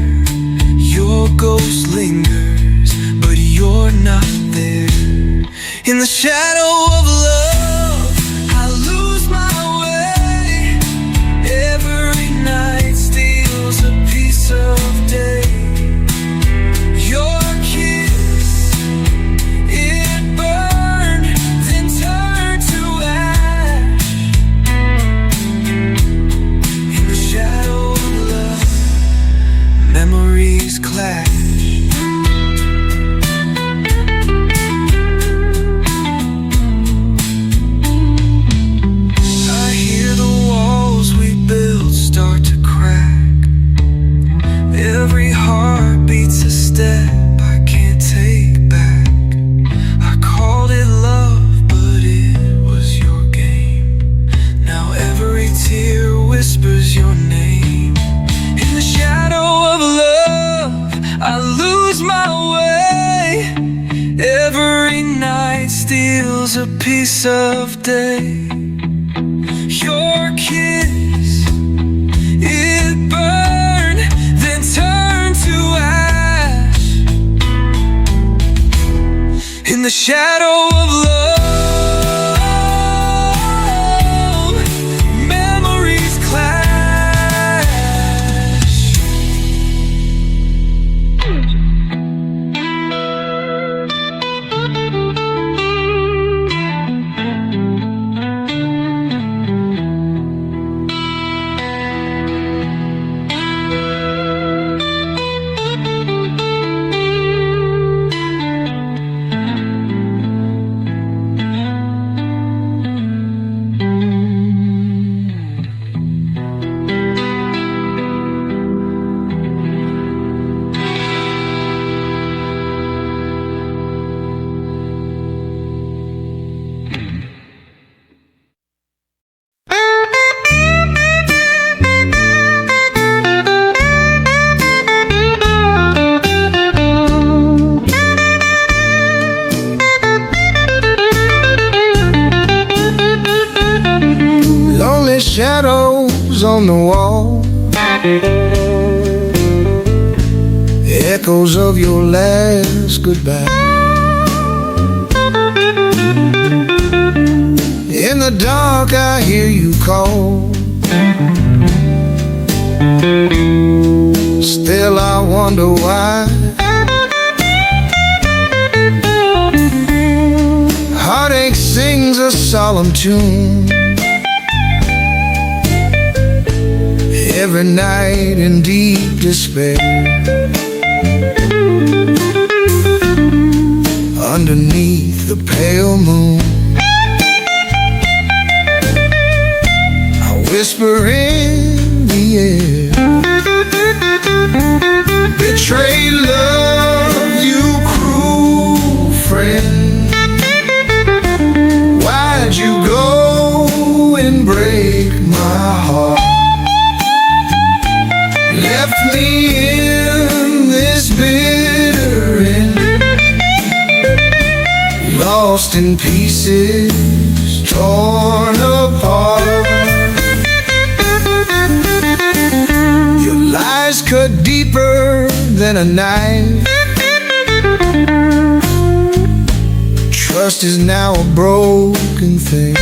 Your ghost lingers, but you're not there. In the shadow of love, I lose my way. Every night steals a piece of day. Your kiss, it burned, then turned to ash. In the shadow of love, memories clash. I hear the walls we built start to crack. Every heart beats a step I can't take back. I called it love, but it was your game. Now every tear whispers your name. In the shadow of love, I lose my way. Every night steals a piece of day. Your kiss, it burned, then turned to ash. In the shadow of love, memories clash. shadows on the wall, echoes of your last goodbye. In the dark I hear you call, still I wonder why. Heartache sings a solemn tune every night in deep despair. Underneath the pale moon, I whisper in the air, betrayed love, you cruel friend. Why'd you go and break my heart? Left me in this bitter end, lost in pieces, torn apart. Your lies cut deeper than a knife. Trust is now a broken thing.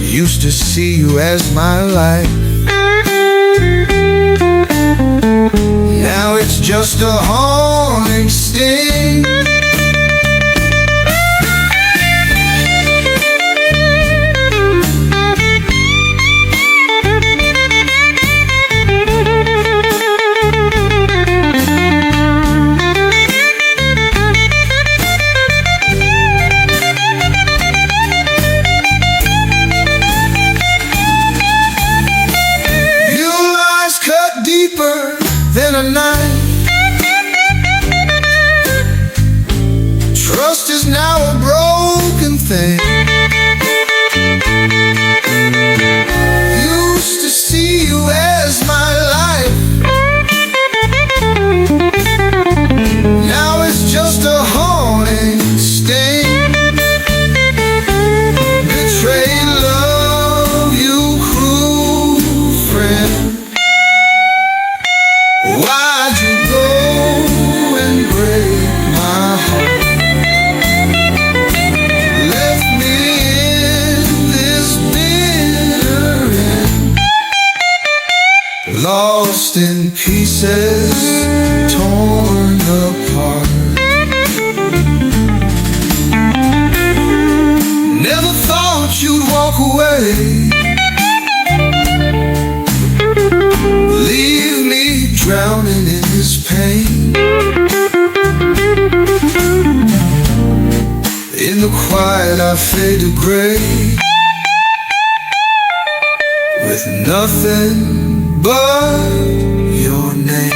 Used to see you as my life, now it's just a haunting sting. Deeper than a knife. Trust is now a broken thing. Used to see you as my life, now it's just a haunting sting. Betrayed love, you cruel friend. Why'd you go and break my heart? Left me in this bitter end, lost in pieces, torn apart. Never thought you'd walk away, leave me drowning in this pain. In the quiet I fade to gray, with nothing but your name.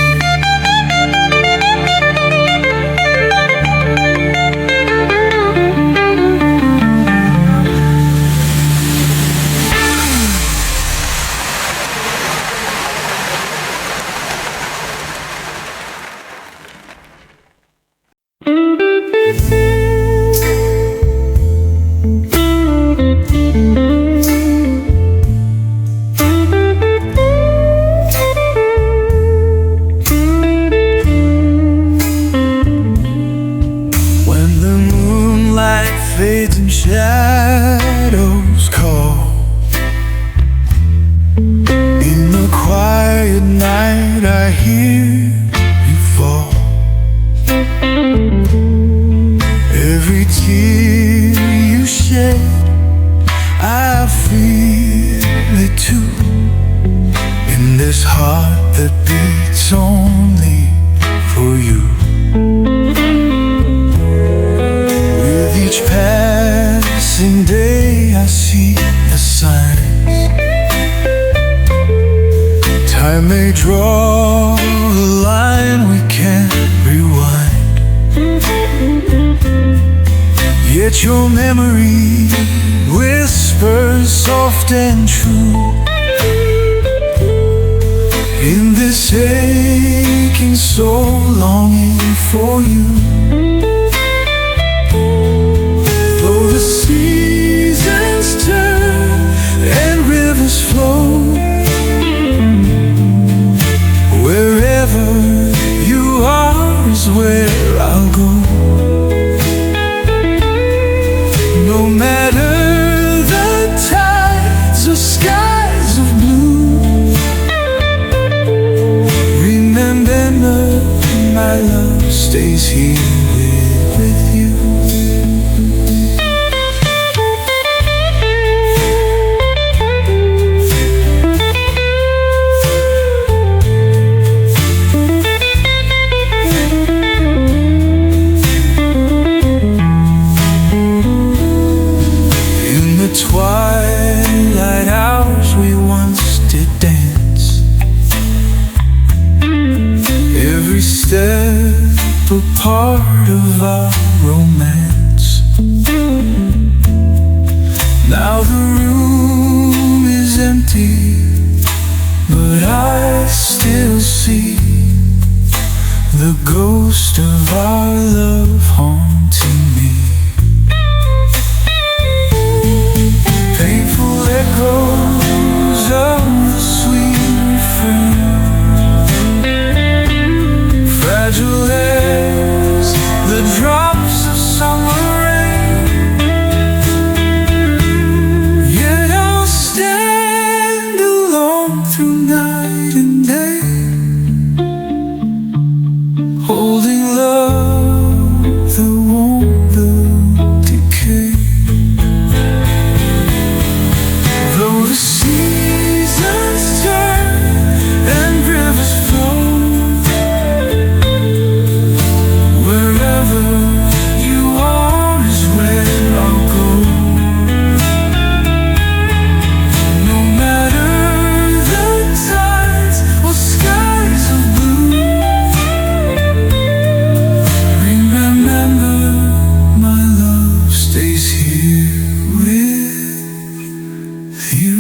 Fades and shadows call, in the quiet night I hear you fall. Every tear you shed, I feel it too, in this heart that beats only for you. Each passing day I see the signs. Time may draw a line we can't rewind, yet your memory whispers soft and true, in this aching soul longing for you. Though the sea is where I'll go. No matter the tides or skies of blue, remember my love stays here with you. Twilight hours we once did dance, every step a part of our romance. Now the room is empty, but I still see the ghost of our love haunting me. Painful echoes of the sweet refrain, fragile as the drops of summer rain. Yet I'll stand alone through night and day, holding love that won't decay. Though the seasons turn and rivers flow, wherever you are is where I'll go. No matter the tides or skies of blue, remember my love stays here with you.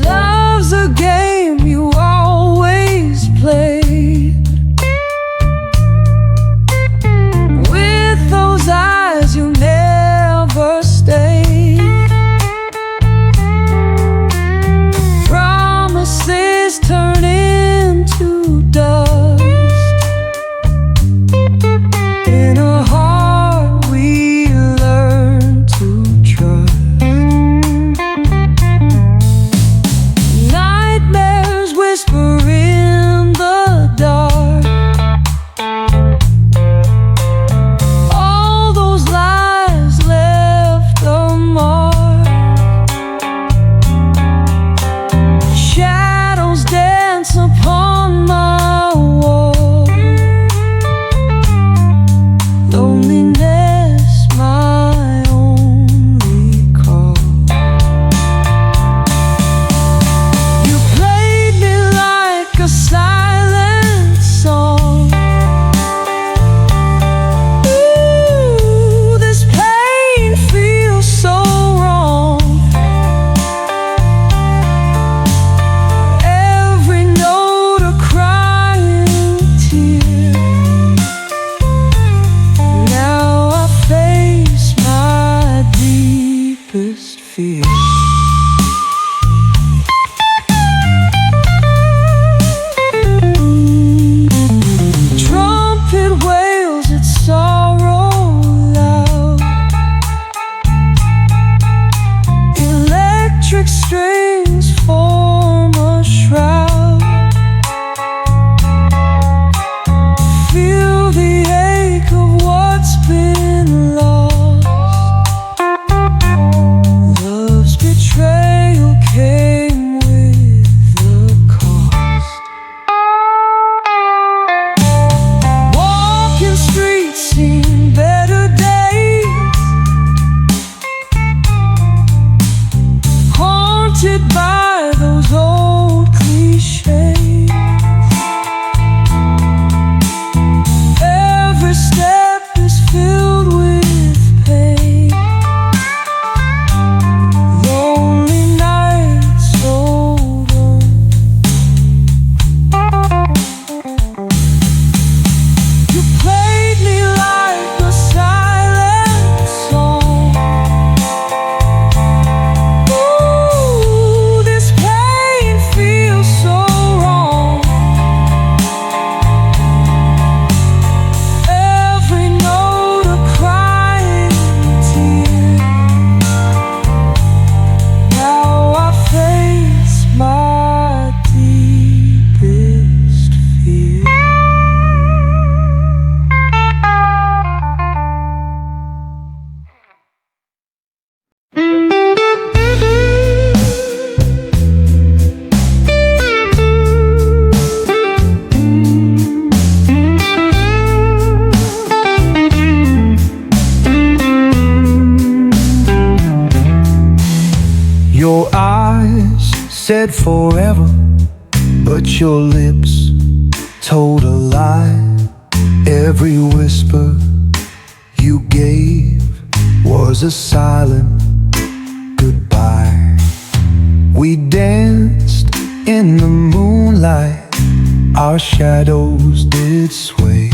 Love's a game you always play, with those eyes you never stay. Promises turn into dust, in a heart we learn to trust. Nightmares whisper in the dark, all those lies left a mark. Shadows dance upon my wall, loneliness my only call. You played me like a silent song. Ooh, this pain feels so wrong. Every note a crying tear. Now I face my deepest fear. Trumpet wails its sorrow loud, electric strings form a shroud. Feel the ache of what's been lost. Love's Your eyes said forever, but your lips told a lie. Every whisper you gave was a silent goodbye. We danced in the moonlight, our shadows did sway.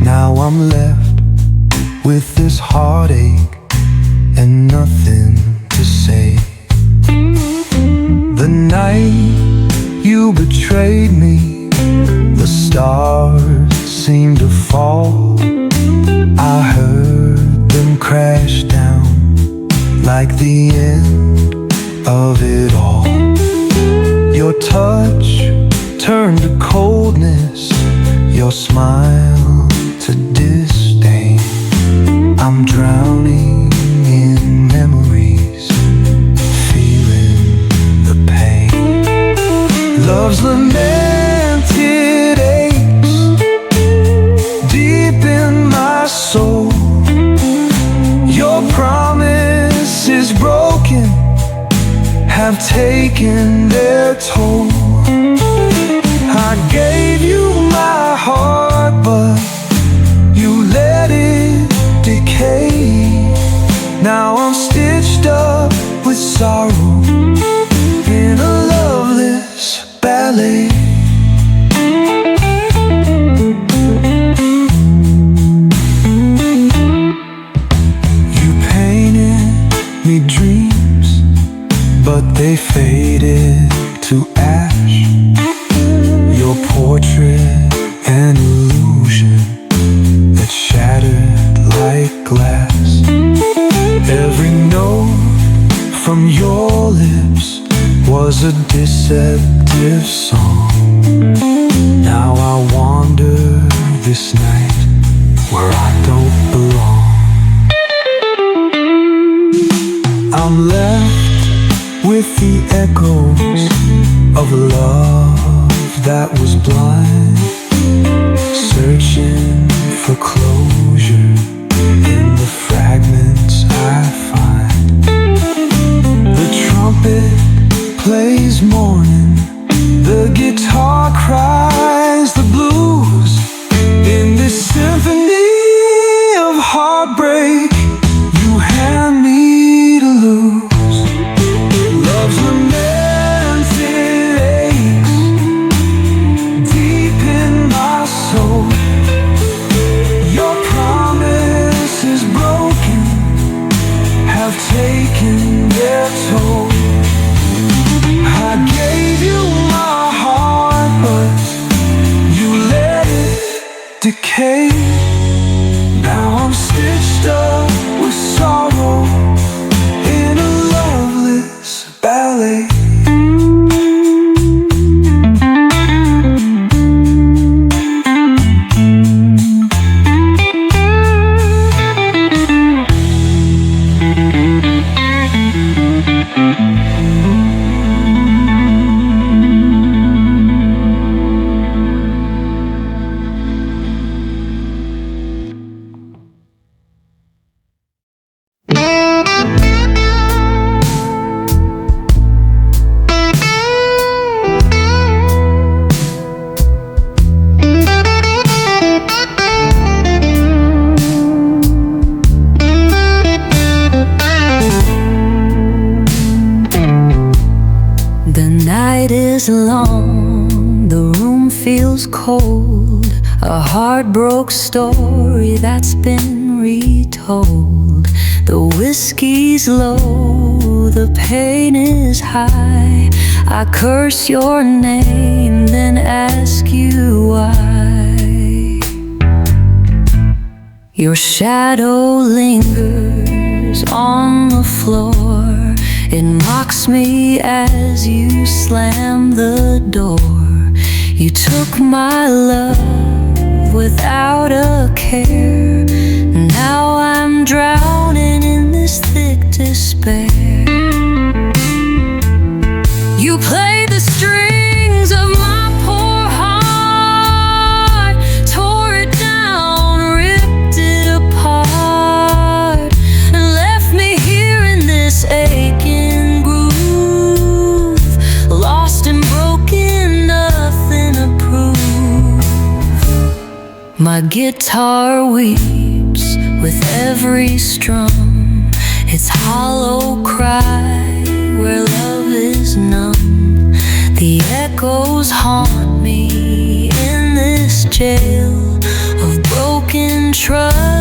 Now I'm left with this heartache and nothing to say. The night you betrayed me, the stars seemed to fall. I heard them crash down like the end of it all. Your touch turned to coldness, your smile to disdain. I'm drowning in memories, feeling the pain. Love's lamented aches deep in my soul. Your promises broken have taken their toll. I gave you my heart, but you let it decay. Now I'm stitched up with sorrow in a loveless ballet. You painted me dreams, but they faded to ash. Your portrait an illusion that shattered like glass. Every note from your lips was a deceptive song. Now I wander this night where I don't belong. I'm left with the echoes of a love that was blind, searching for closure in the fragments I find. The trumpet plays morning, the guitar cries the blues. In this symphony of heartbreak, you hand me to lose. Love's lamented aches deep in my soul. Your promises broken have taken their toll. I gave you my heart, but you let it decay. Now I'm stitched up with sorrow in a loveless ballet. The night is long, the room feels cold. A heartbroken story that's been retold. The whiskey's low, the pain is high. I curse your name, then ask you why. Your shadow lingers on the floor. It mocks me as you slam the door. You took my love without a care. Now I'm drowning in this thick despair. You played the strings of my poor heart, tore it down, ripped it apart, and left me here in this aching My guitar weeps with every strum, its hollow cry where love is numb. The echoes haunt me in this jail of broken trust.